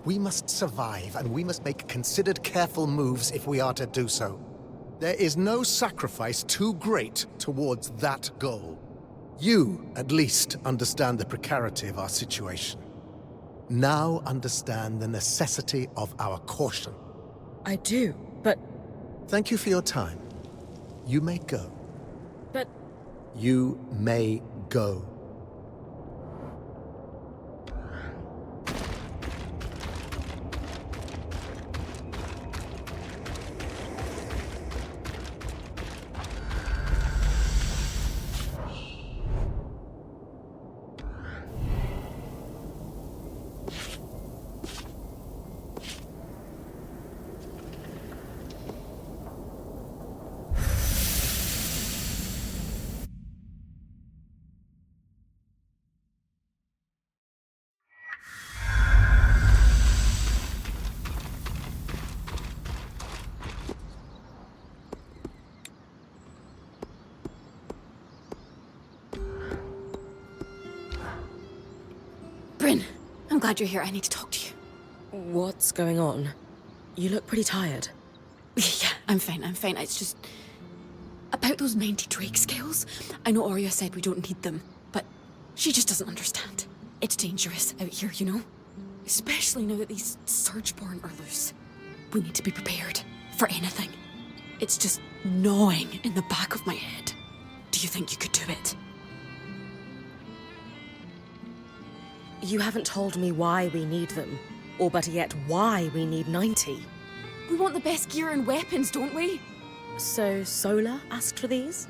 S9: We must survive, and we must make considered, careful moves if we are to do so. There is no sacrifice too great towards that goal. You, at least, understand the precarity of our situation. Now understand the necessity of our caution.
S2: I do, but...
S9: Thank you for your time. You may go.
S2: But...
S9: You may go.
S6: Bryn, I'm glad you're here. I need to talk to you.
S2: What's going on? You look pretty tired.
S6: Yeah, I'm fine. It's just... about those 90 Drake scales. I know Arya said we don't need them, but she just doesn't understand. It's dangerous out here, you know? Especially now that these Surgeborn are loose. We need to be prepared for anything. It's just gnawing in the back of my head. Do you think you could do it?
S2: You haven't told me why we need them, or better yet, why we need 90.
S6: We want the best gear and weapons, don't we?
S2: So Sola asked for these?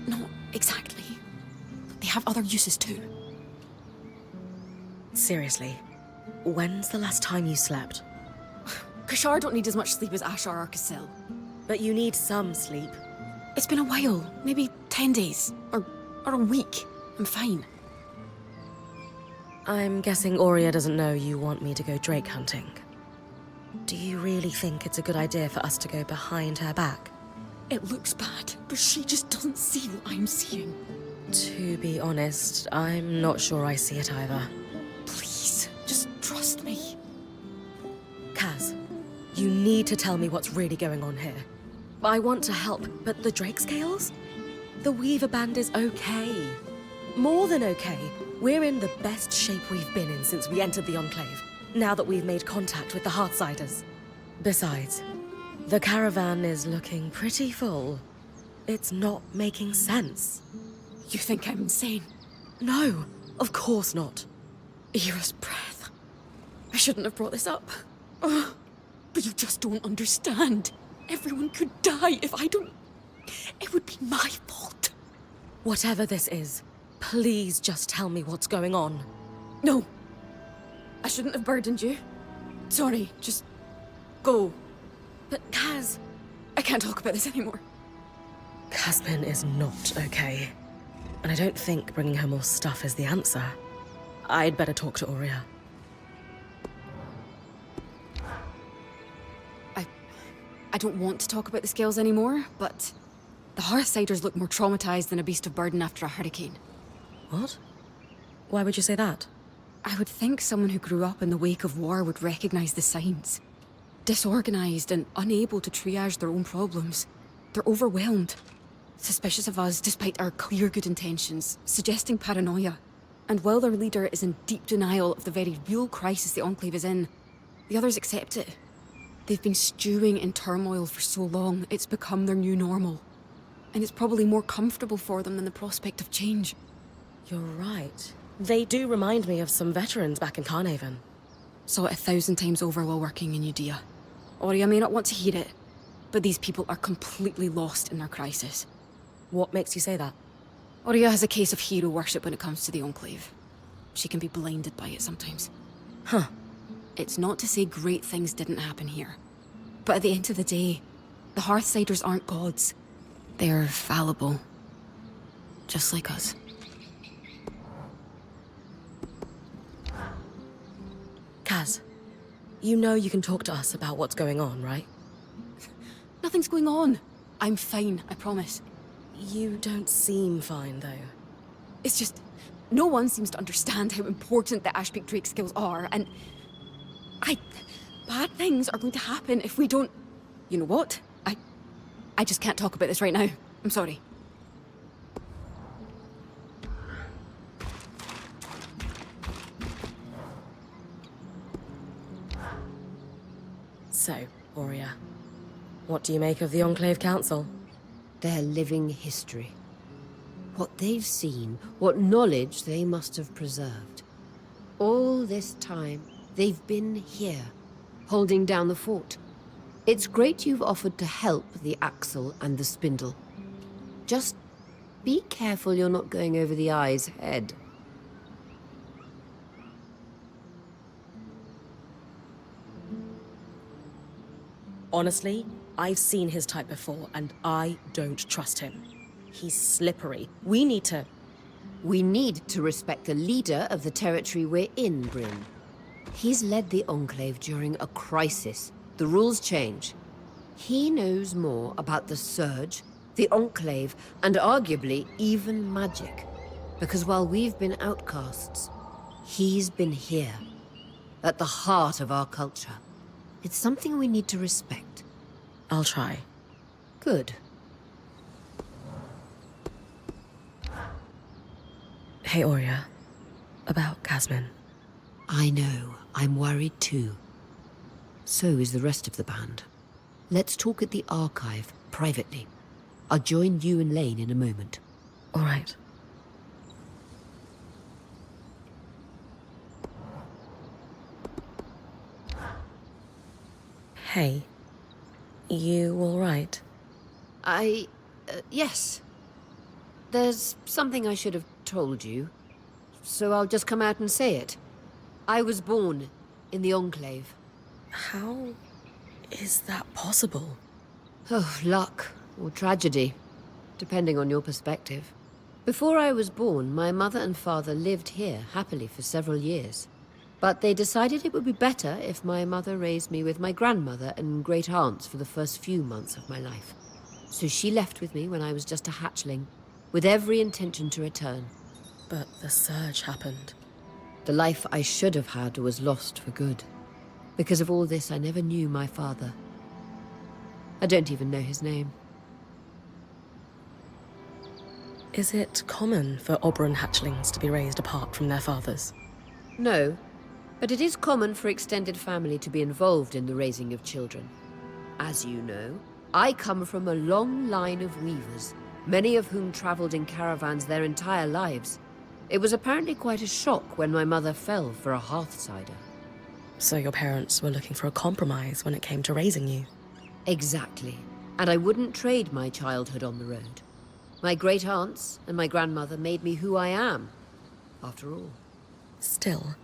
S6: Not exactly. They have other uses too.
S2: Seriously, when's the last time you slept?
S6: Kashar don't need as much sleep as Ashar or Casil.
S2: But you need some sleep.
S6: It's been a while, maybe 10 days, or a week. I'm fine.
S2: I'm guessing Aurea doesn't know you want me to go Drake hunting. Do you really think it's a good idea for us to go behind her back?
S6: It looks bad, but she just doesn't see what I'm seeing.
S2: To be honest, I'm not sure I see it either.
S6: Please, just trust me.
S2: Kaz, you need to tell me what's really going on here. I want to help, but the Drake scales? The Weaver Band is okay. More than okay. We're in the best shape we've been in since we entered the Enclave, now that we've made contact with the Heartsiders. Besides, the caravan is looking pretty full. It's not making sense.
S6: You think I'm insane?
S2: No, of course not.
S6: Era's breath. I shouldn't have brought this up. Ugh. But you just don't understand. Everyone could die if I don't... It would be my fault.
S2: Whatever this is, please just tell me what's going on.
S6: No. I shouldn't have burdened you. Sorry, just go.
S2: But Kaz...
S6: I can't talk about this anymore.
S2: Caspin is not okay. And I don't think bringing her more stuff is the answer. I'd better talk to Aurea.
S6: I don't want to talk about the scales anymore, but the Hearthsiders look more traumatized than a beast of burden after a hurricane.
S2: What? Why would you say that?
S6: I would think someone who grew up in the wake of war would recognize the signs. Disorganized and unable to triage their own problems. They're overwhelmed. Suspicious of us despite our clear good intentions, suggesting paranoia. And while their leader is in deep denial of the very real crisis the Enclave is in, the others accept it. They've been stewing in turmoil for so long, it's become their new normal. And it's probably more comfortable for them than the prospect of change.
S2: You're right. They do remind me of some veterans back in Carnhaven.
S6: Saw it 1,000 times over while working in Udea. Aurea may not want to hear it, but these people are completely lost in their crisis.
S2: What makes you say that?
S6: Aurea has a case of hero worship when it comes to the Enclave. She can be blinded by it sometimes.
S2: Huh.
S6: It's not to say great things didn't happen here. But at the end of the day, the Hearthsiders aren't gods. They're fallible. Just like us.
S2: Kaz, you know you can talk to us about what's going on, right?
S6: Nothing's going on. I'm fine, I promise.
S2: You don't seem fine, though.
S6: It's just, no one seems to understand how important the Ashpeak Drake skills are, and bad things are going to happen if we don't... You know what? I just can't talk about this right now. I'm sorry.
S2: So, Aurea, what do you make of the Enclave Council?
S5: Their living history. What they've seen, what knowledge they must have preserved. All this time, they've been here, holding down the fort. It's great you've offered to help the Axle and the Spindle. Just be careful you're not going over the eye's head.
S2: Honestly, I've seen his type before, and I don't trust him. He's slippery. We need to
S5: respect the leader of the territory we're in, Bryn. He's led the Enclave during a crisis. The rules change. He knows more about the Surge, the Enclave, and arguably even magic. Because while we've been outcasts, he's been here, at the heart of our culture. It's something we need to respect.
S2: I'll try.
S5: Good.
S2: Hey, Aurea. About Casmin.
S5: I know. I'm worried too. So is the rest of the band. Let's talk at the archive, privately. I'll join you and Lane in a moment.
S2: All right. Hey. You all right?
S5: Yes. There's something I should have told you, so I'll just come out and say it. I was born in the Enclave.
S2: How is that possible?
S5: Oh, luck or tragedy, depending on your perspective. Before I was born, my mother and father lived here happily for several years. But they decided it would be better if my mother raised me with my grandmother and great aunts for the first few months of my life. So she left with me when I was just a hatchling, with every intention to return.
S2: But the surge happened.
S5: The life I should have had was lost for good. Because of all this, I never knew my father. I don't even know his name.
S2: Is it common for Oberon hatchlings to be raised apart from their fathers?
S5: No, but it is common for extended family to be involved in the raising of children. As you know, I come from a long line of weavers, many of whom traveled in caravans their entire lives. It was apparently quite a shock when my mother fell for a Hearthsider.
S2: So your parents were looking for a compromise when it came to raising you?
S5: Exactly. And I wouldn't trade my childhood on the road. My great-aunts and my grandmother made me who I am, after all.
S2: Still,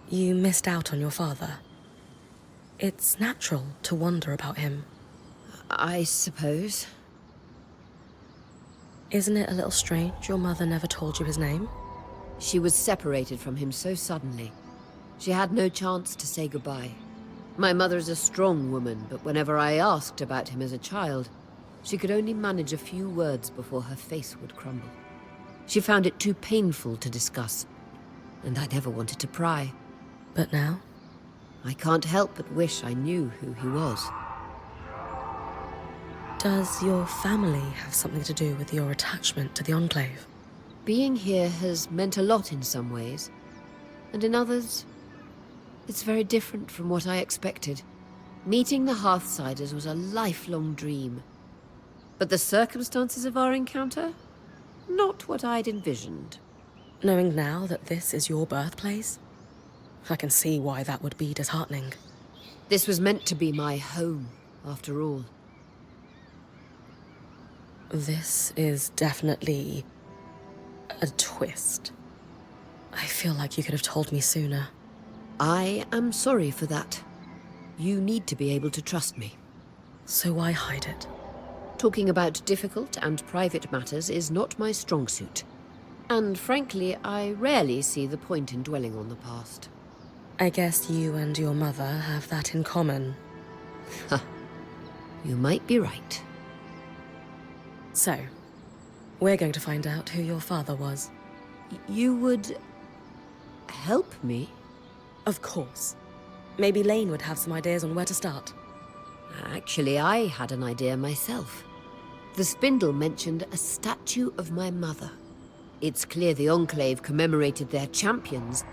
S2: you missed out on your father. It's natural to wonder about him.
S5: I suppose.
S2: Isn't it a little strange your mother never told you his name?
S5: She was separated from him so suddenly. She had no chance to say goodbye. My mother's a strong woman, but whenever I asked about him as a child, she could only manage a few words before her face would crumble. She found it too painful to discuss, and I never wanted to pry.
S2: But now?
S5: I can't help but wish I knew who he was.
S2: Does your family have something to do with your attachment to the Enclave?
S5: Being here has meant a lot in some ways, and in others, it's very different from what I expected. Meeting the Hearthsiders was a lifelong dream. But the circumstances of our encounter? Not what I'd envisioned.
S2: Knowing now that this is your birthplace, I can see why that would be disheartening.
S5: This was meant to be my home, after all.
S2: This is definitely a twist. I feel like you could have told me sooner.
S5: I am sorry for that. You need to be able to trust me.
S2: So why hide it?
S5: Talking about difficult and private matters is not my strong suit. And frankly, I rarely see the point in dwelling on the past.
S2: I guess you and your mother have that in common.
S5: Huh. You might be right.
S2: So, we're going to find out who your father was.
S5: You would... help me?
S2: Of course. Maybe Lane would have some ideas on where to start.
S5: Actually, I had an idea myself. The spindle mentioned a statue of my mother. It's clear the Enclave commemorated their champions.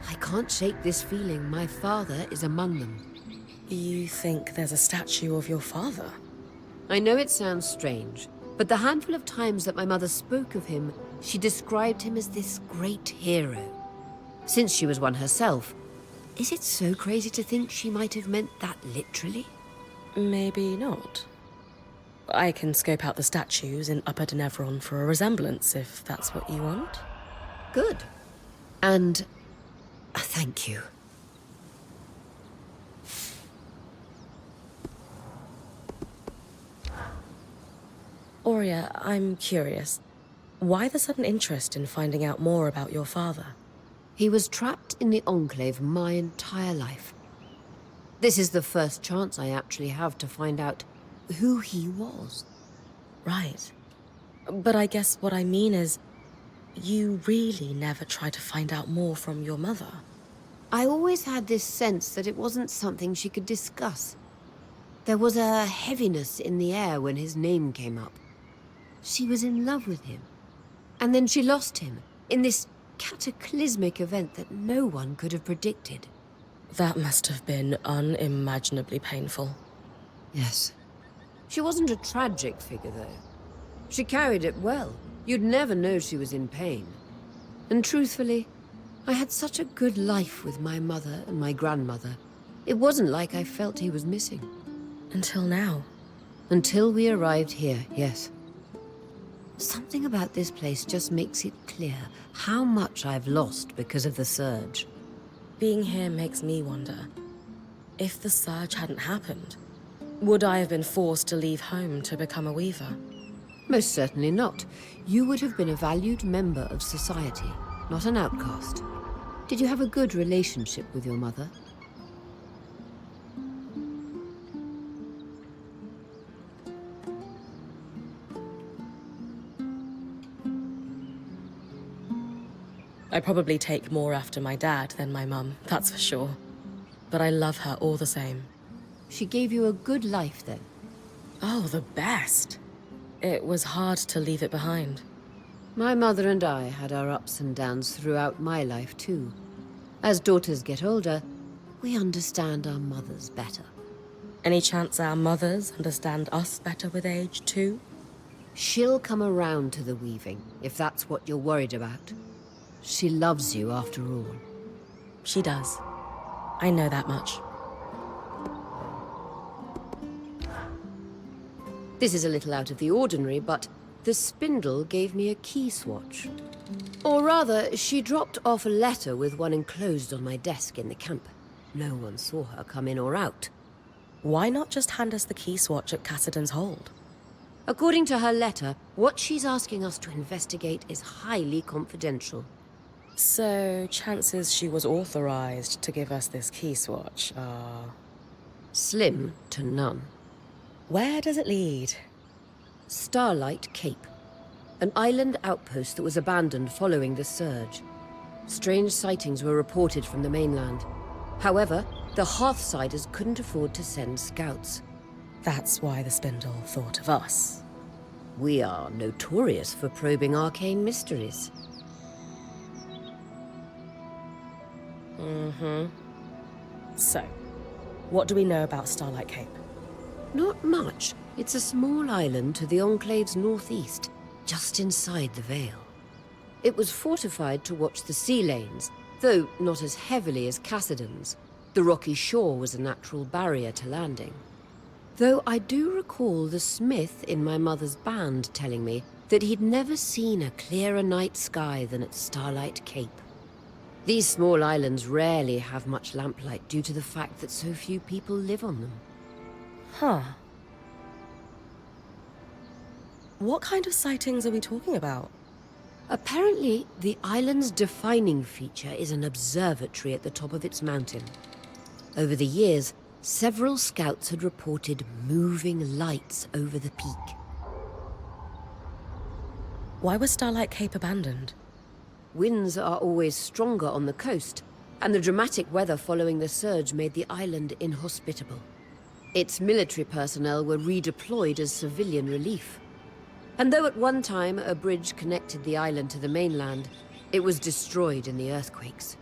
S5: I can't shake this feeling my father is among them.
S2: You think there's a statue of your father?
S5: I know it sounds strange, but the handful of times that my mother spoke of him, she described him as this great hero. Since she was one herself, is it so crazy to think she might have meant that literally?
S2: Maybe not. I can scope out the statues in Upper Denevron for a resemblance, if that's what you want.
S5: Good. And thank you.
S2: Aurea, I'm curious. Why the sudden interest in finding out more about your father?
S5: He was trapped in the Enclave my entire life. This is the first chance I actually have to find out who he was.
S2: Right. But I guess what I mean is, you really never tried to find out more from your mother.
S5: I always had this sense that it wasn't something she could discuss. There was a heaviness in the air when his name came up. She was in love with him. And then she lost him in this cataclysmic event that no one could have predicted.
S2: That must have been unimaginably painful.
S5: Yes. She wasn't a tragic figure, though. She carried it well. You'd never know she was in pain. And truthfully, I had such a good life with my mother and my grandmother. It wasn't like I felt he was missing.
S2: Until now.
S5: Until we arrived here, yes. Something about this place just makes it clear how much I've lost because of the surge.
S2: Being here makes me wonder. If the surge hadn't happened, would I have been forced to leave home to become a weaver?
S5: Most certainly not. You would have been a valued member of society, not an outcast. Did you have a good relationship with your mother?
S2: I probably take more after my dad than my mum, that's for sure. But I love her all the same.
S5: She gave you a good life, then?
S2: Oh, the best. It was hard to leave it behind.
S5: My mother and I had our ups and downs throughout my life, too. As daughters get older, we understand our mothers better.
S2: Any chance our mothers understand us better with age, too?
S5: She'll come around to the weaving, if that's what you're worried about. She loves you, after all.
S2: She does. I know that much.
S5: This is a little out of the ordinary, but the spindle gave me a key swatch. Or rather, she dropped off a letter with one enclosed on my desk in the camp. No one saw her come in or out.
S2: Why not just hand us the key swatch at Cassidy's hold?
S5: According to her letter, what she's asking us to investigate is highly confidential.
S2: So, chances she was authorized to give us this key swatch are...
S5: slim to none.
S2: Where does it lead?
S5: Starlight Cape. An island outpost that was abandoned following the surge. Strange sightings were reported from the mainland. However, the Hearthsiders couldn't afford to send scouts.
S2: That's why the spindle thought of us.
S5: We are notorious for probing arcane mysteries.
S2: So, what do we know about Starlight Cape?
S5: Not much. It's a small island to the Enclave's northeast, just inside the Vale. It was fortified to watch the sea lanes, though not as heavily as Cassidon's. The rocky shore was a natural barrier to landing. Though I do recall the smith in my mother's band telling me that he'd never seen a clearer night sky than at Starlight Cape. These small islands rarely have much lamplight due to the fact that so few people live on them.
S2: Huh. What kind of sightings are we talking about?
S5: Apparently, the island's defining feature is an observatory at the top of its mountain. Over the years, several scouts had reported moving lights over the peak.
S2: Why was Starlight Cape abandoned?
S5: Winds are always stronger on the coast, and the dramatic weather following the surge made the island inhospitable. Its military personnel were redeployed as civilian relief. And though at one time a bridge connected the island to the mainland, it was destroyed in the earthquakes.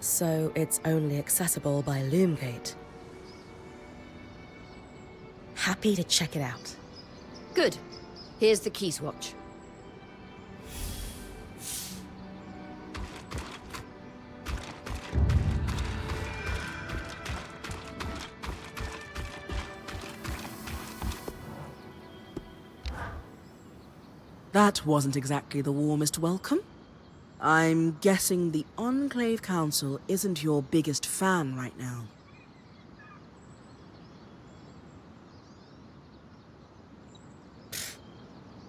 S2: So it's only accessible by Loomgate. Happy to check it out.
S5: Good. Here's the key swatch.
S4: That wasn't exactly the warmest welcome. I'm guessing the Enclave Council isn't your biggest fan right now.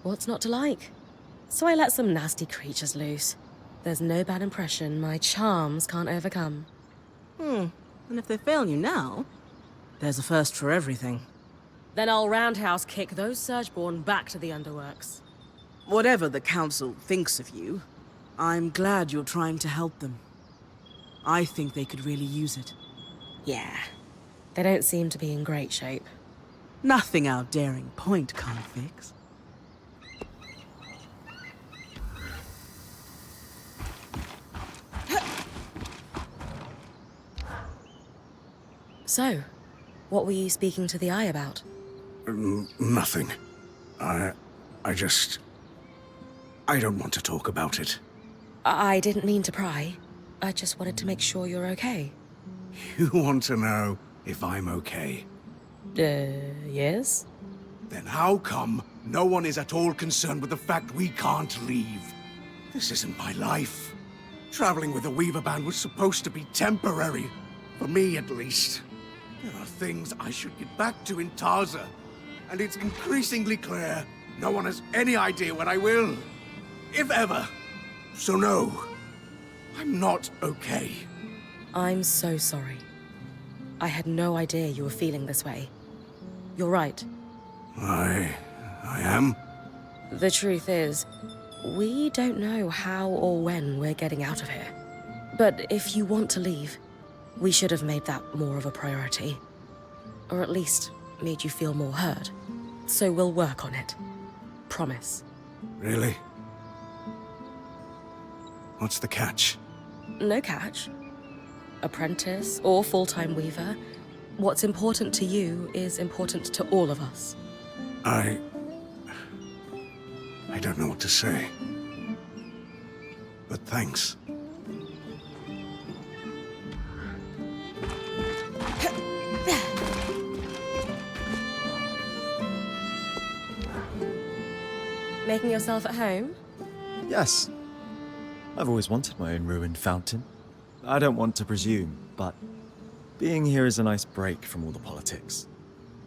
S2: What's not to like? So I let some nasty creatures loose. There's no bad impression my charms can't overcome.
S4: And if they fail you now, there's a first for everything.
S2: Then I'll roundhouse kick those Surgeborn back to the Underworks.
S4: Whatever the Council thinks of you, I'm glad you're trying to help them. I think they could really use it.
S2: Yeah. They don't seem to be in great shape.
S4: Nothing our daring point can't fix.
S2: So, what were you speaking to the Eye about?
S1: Nothing. I don't want to talk about it.
S2: I didn't mean to pry. I just wanted to make sure you're okay.
S1: You want to know if I'm okay?
S2: Yes?
S1: Then how come no one is at all concerned with the fact we can't leave? This isn't my life. Traveling with the Weaver Band was supposed to be temporary. For me, at least. There are things I should get back to in Tarza. And it's increasingly clear no one has any idea when I will. If ever. So no, I'm not okay.
S2: I'm so sorry. I had no idea you were feeling this way. You're right.
S1: I am?
S2: The truth is, we don't know how or when we're getting out of here. But if you want to leave, we should have made that more of a priority. Or at least made you feel more heard. So we'll work on it. Promise.
S1: Really? What's the catch?
S2: No catch. Apprentice or full-time weaver, what's important to you is important to all of us.
S1: I don't know what to say. But thanks.
S2: Making yourself at home?
S8: Yes. I've always wanted my own ruined fountain. I don't want to presume, but being here is a nice break from all the politics.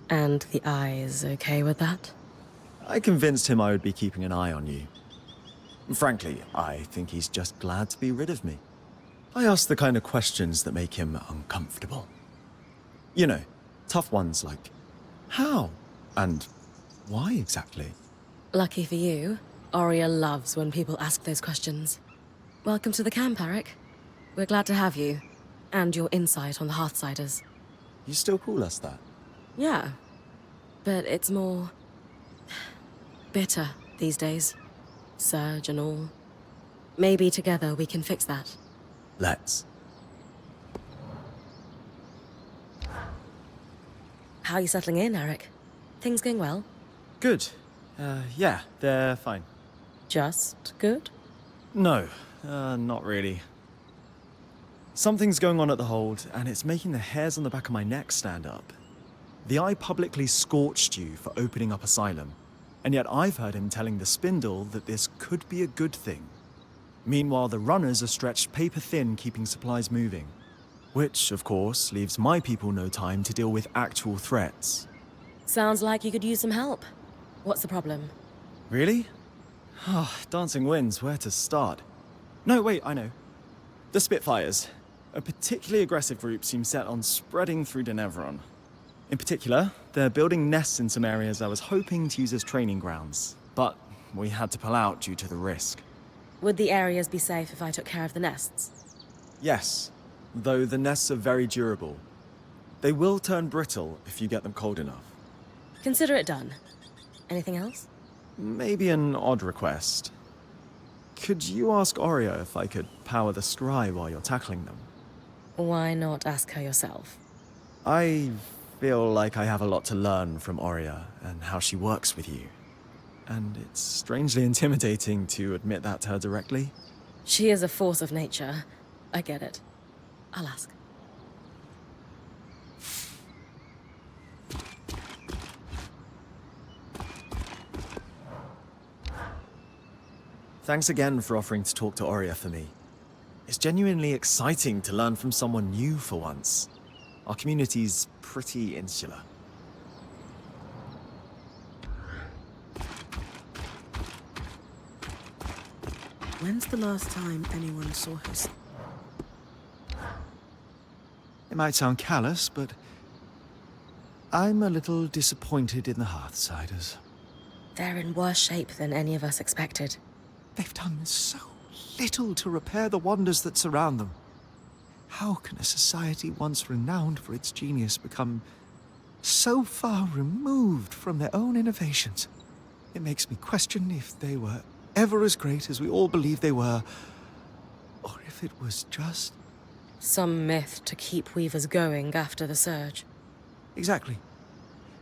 S2: And the Eye is okay with that?
S8: I convinced him I would be keeping an eye on you. Frankly, I think he's just glad to be rid of me. I ask the kind of questions that make him uncomfortable. You know, tough ones like, how? And why exactly?
S2: Lucky for you, Aria loves when people ask those questions. Welcome to the camp, Eric. We're glad to have you, and your insight on the Hearthsiders.
S8: You still call us that?
S2: Yeah. but it's more bitter these days. Surge and all. Maybe together we can fix that.
S8: Let's.
S2: How are you settling in, Eric? Things going well?
S8: Good. Yeah, they're fine.
S2: Just good?
S8: No, not really. Something's going on at the hold, and it's making the hairs on the back of my neck stand up. The Eye publicly scorched you for opening up Asylum, and yet I've heard him telling the Spindle that this could be a good thing. Meanwhile, the runners are stretched paper thin keeping supplies moving. Which, of course, leaves my people no time to deal with actual threats.
S2: Sounds like you could use some help. What's the problem?
S8: Really? Oh, dancing winds, where to start? No, wait, I know. The Spitfires. A particularly aggressive group seems set on spreading through Denevron. In particular, they're building nests in some areas I was hoping to use as training grounds, but we had to pull out due to the risk.
S2: Would the areas be safe if I took care of the nests?
S8: Yes, though the nests are very durable. They will turn brittle if you get them cold enough.
S2: Consider it done. Anything else?
S8: Maybe an odd request. Could you ask Oria if I could power the scry while you're tackling them?
S2: Why not ask her yourself?
S8: I feel like I have a lot to learn from Oria and how she works with you. And it's strangely intimidating to admit that to her directly.
S2: She is a force of nature. I get it. I'll ask.
S8: Thanks again for offering to talk to Oria for me. It's genuinely exciting to learn from someone new for once. Our community's pretty insular.
S4: When's the last time anyone saw her?
S3: It might sound callous, but I'm a little disappointed in the Hearthsiders.
S2: They're in worse shape than any of us expected.
S3: They've done so little to repair the wonders that surround them. How can a society once renowned for its genius become so far removed from their own innovations? It makes me question if they were ever as great as we all believe they were, or if it was just...
S2: Some myth to keep Weavers going after the surge.
S3: Exactly.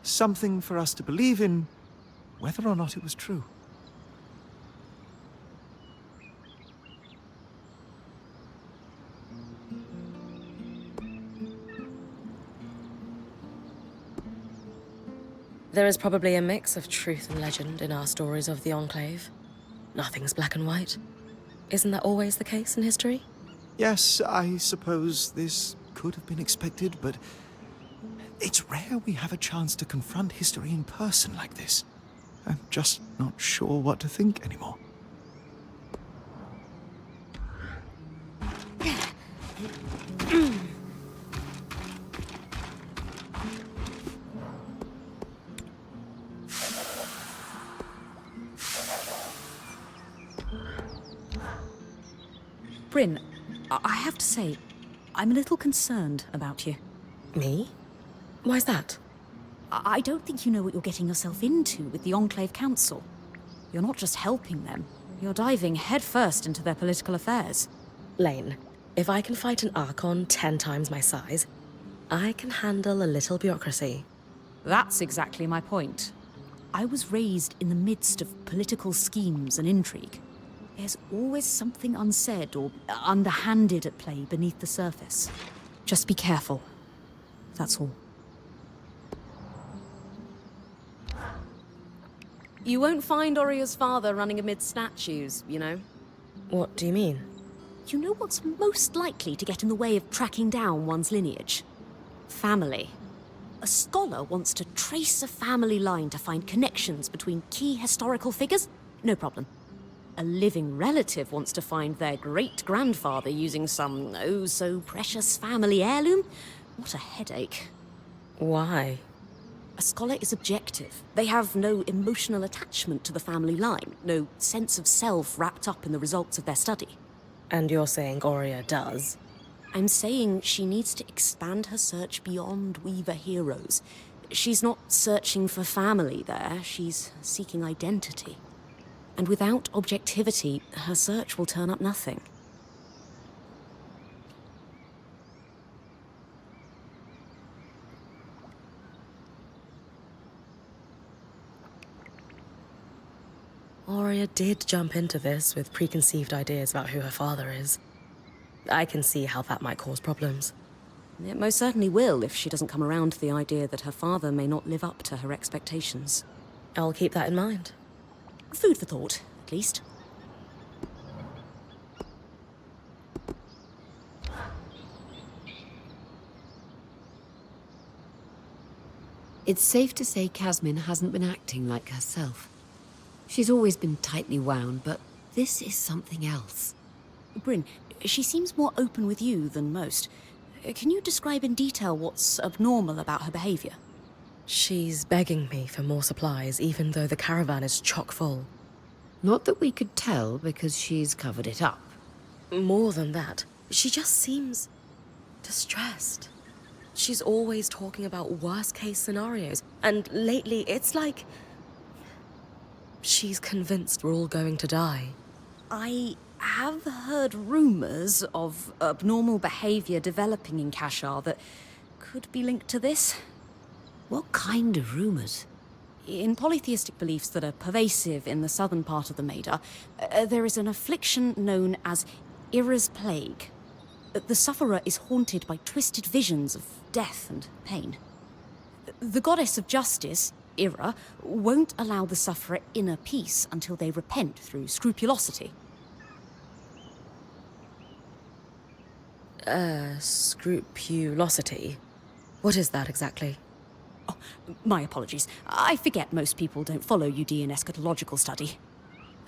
S3: Something for us to believe in, whether or not it was true.
S2: There is probably a mix of truth and legend in our stories of the Enclave. Nothing's black and white. Isn't that always the case in history?
S3: Yes, I suppose this could have been expected, but it's rare we have a chance to confront history in person like this. I'm just not sure what to think anymore.
S6: Bryn, I have to say, I'm a little concerned about you.
S2: Me? Why's that?
S6: I don't think you know what you're getting yourself into with the Enclave Council. You're not just helping them, you're diving headfirst into their political affairs.
S2: Lane, if I can fight an Archon 10 times my size, I can handle a little bureaucracy.
S6: That's exactly my point. I was raised in the midst of political schemes and intrigue. There's always something unsaid or underhanded at play beneath the surface. Just be careful. That's all.
S2: You won't find Oria's father running amid statues, you know. What do you mean?
S6: You know what's most likely to get in the way of tracking down one's lineage? Family. A scholar wants to trace a family line to find connections between key historical figures? No problem. A living relative wants to find their great-grandfather using some oh-so-precious family heirloom? What a headache.
S2: Why?
S6: A scholar is objective. They have no emotional attachment to the family line, no sense of self wrapped up in the results of their study.
S2: And you're saying Oria does?
S6: I'm saying she needs to expand her search beyond Weaver heroes. She's not searching for family there, she's seeking identity. And without objectivity, her search will turn up nothing.
S2: Aurea did jump into this with preconceived ideas about who her father is. I can see how that might cause problems.
S6: It most certainly will if she doesn't come around to the idea that her father may not live up to her expectations.
S2: I'll keep that in mind.
S6: Food for thought, at least.
S5: It's safe to say Casmin hasn't been acting like herself. She's always been tightly wound, but this is something else.
S6: Bryn, she seems more open with you than most. Can you describe in detail what's abnormal about her behavior?
S2: She's begging me for more supplies, even though the caravan is chock full.
S5: Not that we could tell, because she's covered it up.
S2: More than that, she just seems distressed. She's always talking about worst-case scenarios, and lately it's like she's convinced we're all going to die.
S6: I have heard rumors of abnormal behavior developing in Kashar that could be linked to this.
S5: What kind of rumors?
S6: In polytheistic beliefs that are pervasive in the southern part of the Maida, there is an affliction known as Ira's Plague. The sufferer is haunted by twisted visions of death and pain. The goddess of justice, Ira, won't allow the sufferer inner peace until they repent through scrupulosity.
S2: Scrupulosity? What is that exactly?
S6: Oh, my apologies. I forget most people don't follow UD in eschatological study.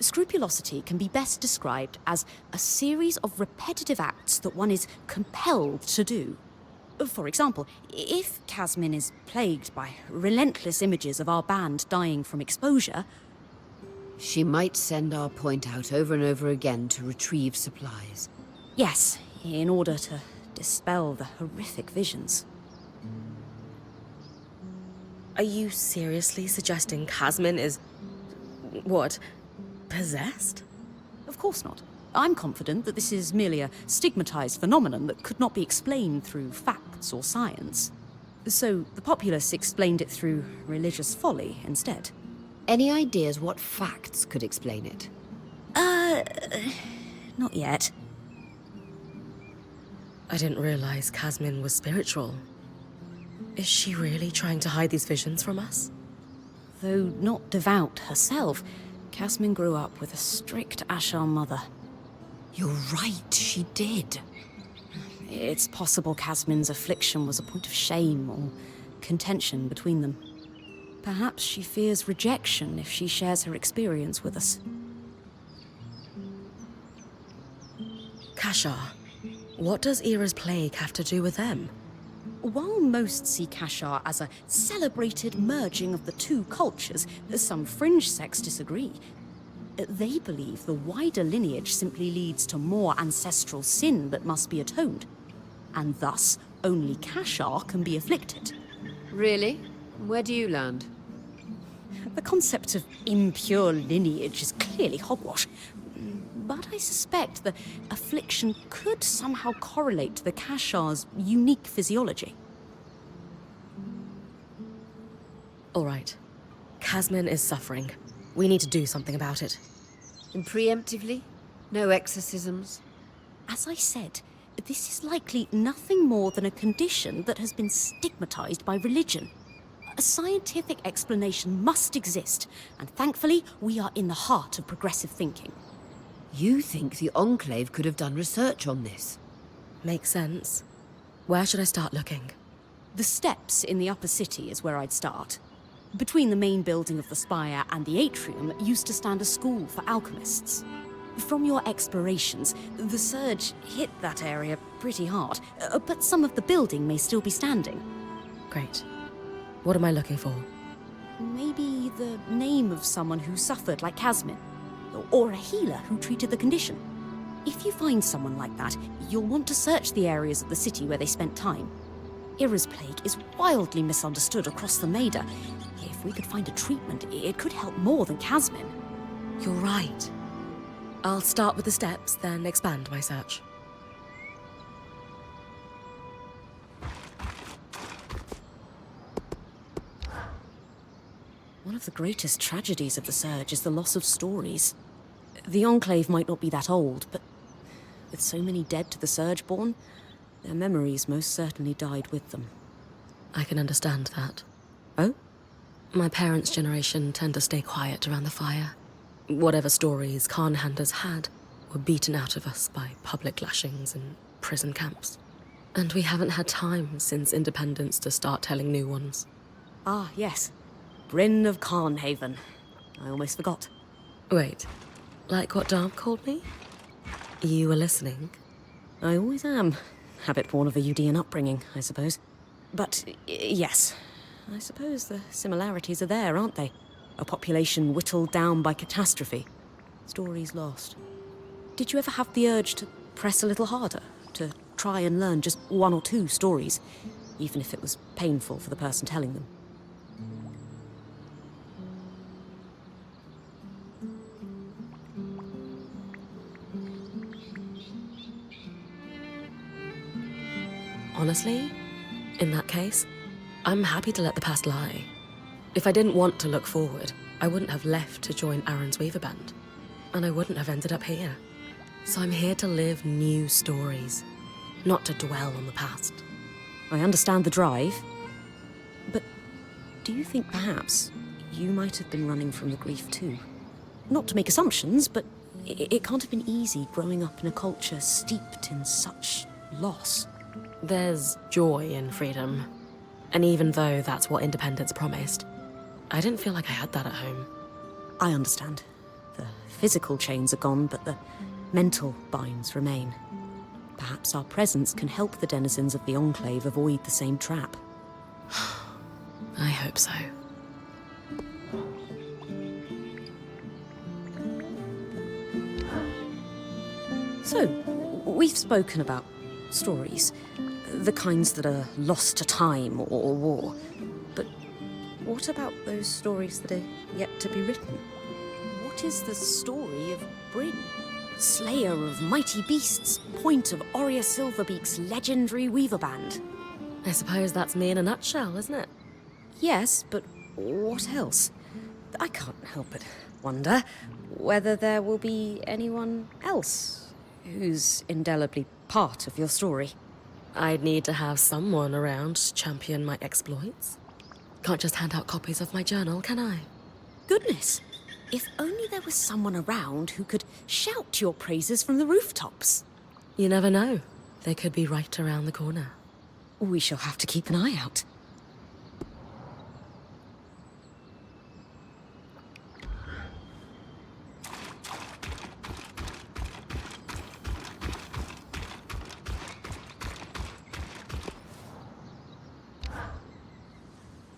S6: Scrupulosity can be best described as a series of repetitive acts that one is compelled to do. For example, if Casmin is plagued by relentless images of our band dying from exposure,
S5: she might send our point out over and over again to retrieve supplies.
S6: Yes, in order to dispel the horrific visions.
S2: Are you seriously suggesting Casmin is... what? Possessed?
S6: Of course not. I'm confident that this is merely a stigmatized phenomenon that could not be explained through facts or science. So the populace explained it through religious folly instead.
S5: Any ideas what facts could explain it?
S6: Not yet.
S2: I didn't realize Casmin was spiritual. Is she really trying to hide these visions from us?
S6: Though not devout herself, Casmin grew up with a strict Ashar mother.
S5: You're right, she did.
S6: It's possible Casmin's affliction was a point of shame or contention between them. Perhaps she fears rejection if she shares her experience with us.
S2: Kashar. What does Ira's plague have to do with them?
S6: While most see Kashar as a celebrated merging of the two cultures, some fringe sects disagree. They believe the wider lineage simply leads to more ancestral sin that must be atoned, and thus only Kashar can be afflicted.
S5: Really? Where do you land?
S6: The concept of impure lineage is clearly hogwash, but I suspect the affliction could somehow correlate to the Kashar's unique physiology.
S2: All right. Casmin is suffering. We need to do something about it.
S5: And preemptively? No exorcisms?
S6: As I said, this is likely nothing more than a condition that has been stigmatized by religion. A scientific explanation must exist, and thankfully, we are in the heart of progressive thinking.
S5: You think the Enclave could have done research on this?
S2: Makes sense. Where should I start looking?
S6: The steps in the upper city is where I'd start. Between the main building of the spire and the atrium used to stand a school for alchemists. From your explorations, the surge hit that area pretty hard, but some of the building may still be standing.
S2: Great. What am I looking for?
S6: Maybe the name of someone who suffered like Casmin, or a healer who treated the condition. If you find someone like that, you'll want to search the areas of the city where they spent time. Ira's plague is wildly misunderstood across the Maida. If we could find a treatment, it could help more than Casmin.
S2: You're right. I'll start with the steps, then expand my search.
S6: One of the greatest tragedies of the Surge is the loss of stories. The Enclave might not be that old, but with so many dead to the Surgeborn, their memories most certainly died with them.
S2: I can understand that.
S6: Oh?
S2: My parents' generation tend to stay quiet around the fire. Whatever stories Khanhanders had were beaten out of us by public lashings and prison camps. And we haven't had time since independence to start telling new ones.
S6: Ah, yes. Bryn of Carnhaven. I almost forgot.
S2: Wait, like what Darm called me? You were listening?
S6: I always am. Habit born of a Udean upbringing, I suppose. But, yes. I suppose the similarities are there, aren't they? A population whittled down by catastrophe. Stories lost. Did you ever have the urge to press a little harder? To try and learn just one or two stories? Even if it was painful for the person telling them?
S2: Honestly, in that case, I'm happy to let the past lie. If I didn't want to look forward, I wouldn't have left to join Aaron's Weaver Band. And I wouldn't have ended up here. So I'm here to live new stories, not to dwell on the past.
S6: I understand the drive. But do you think perhaps you might have been running from the grief too? Not to make assumptions, but it can't have been easy growing up in a culture steeped in such loss.
S2: There's joy in freedom. And even though that's what independence promised, I didn't feel like I had that at home.
S6: I understand. The physical chains are gone, but the mental binds remain. Perhaps our presence can help the denizens of the Enclave avoid the same trap.
S2: I hope so.
S6: So, we've spoken about stories. The kinds that are lost to time or war. But what about those stories that are yet to be written? What is the story of Bryn? Slayer of mighty beasts, point of Oria Silverbeak's legendary weaver band.
S2: I suppose that's me in a nutshell, isn't it?
S6: Yes, but what else? I can't help but wonder whether there will be anyone else who's indelibly part of your story.
S2: I'd need to have someone around to champion my exploits. Can't just hand out copies of my journal, can I?
S6: Goodness! If only there was someone around who could shout your praises from the rooftops.
S2: You never know. They could be right around the corner.
S6: We shall have to keep an eye out.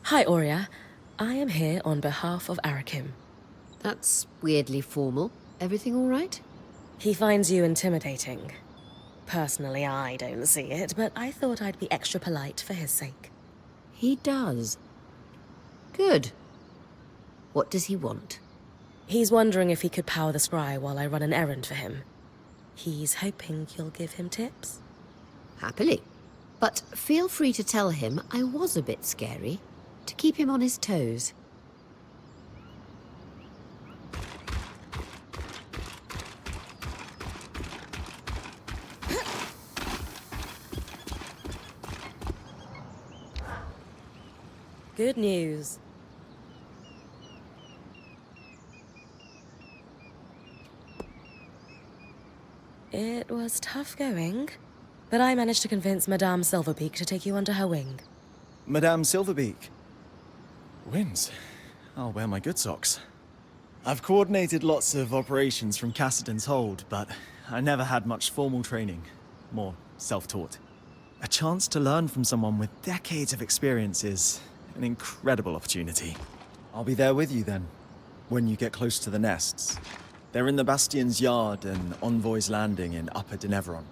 S2: Hi, Oria. I am here on behalf of Arakim.
S5: That's weirdly formal. Everything all right?
S2: He finds you intimidating. Personally, I don't see it, but I thought I'd be extra polite for his sake.
S5: He does. Good. What does he want?
S2: He's wondering if he could power the scry while I run an errand for him. He's hoping you'll give him tips.
S5: Happily. But feel free to tell him I was a bit scary, to keep him on his toes.
S2: Good news. It was tough going, but I managed to convince Madame Silverbeak to take you under her wing.
S8: Madame Silverbeak. Wins. I'll wear my good socks. I've coordinated lots of operations from Cassidon's hold, but I never had much formal training. More self-taught. A chance to learn from someone with decades of experience is an incredible opportunity. I'll be there with you then, when you get close to the nests. They're in the Bastion's yard and Envoy's Landing in Upper Denevron.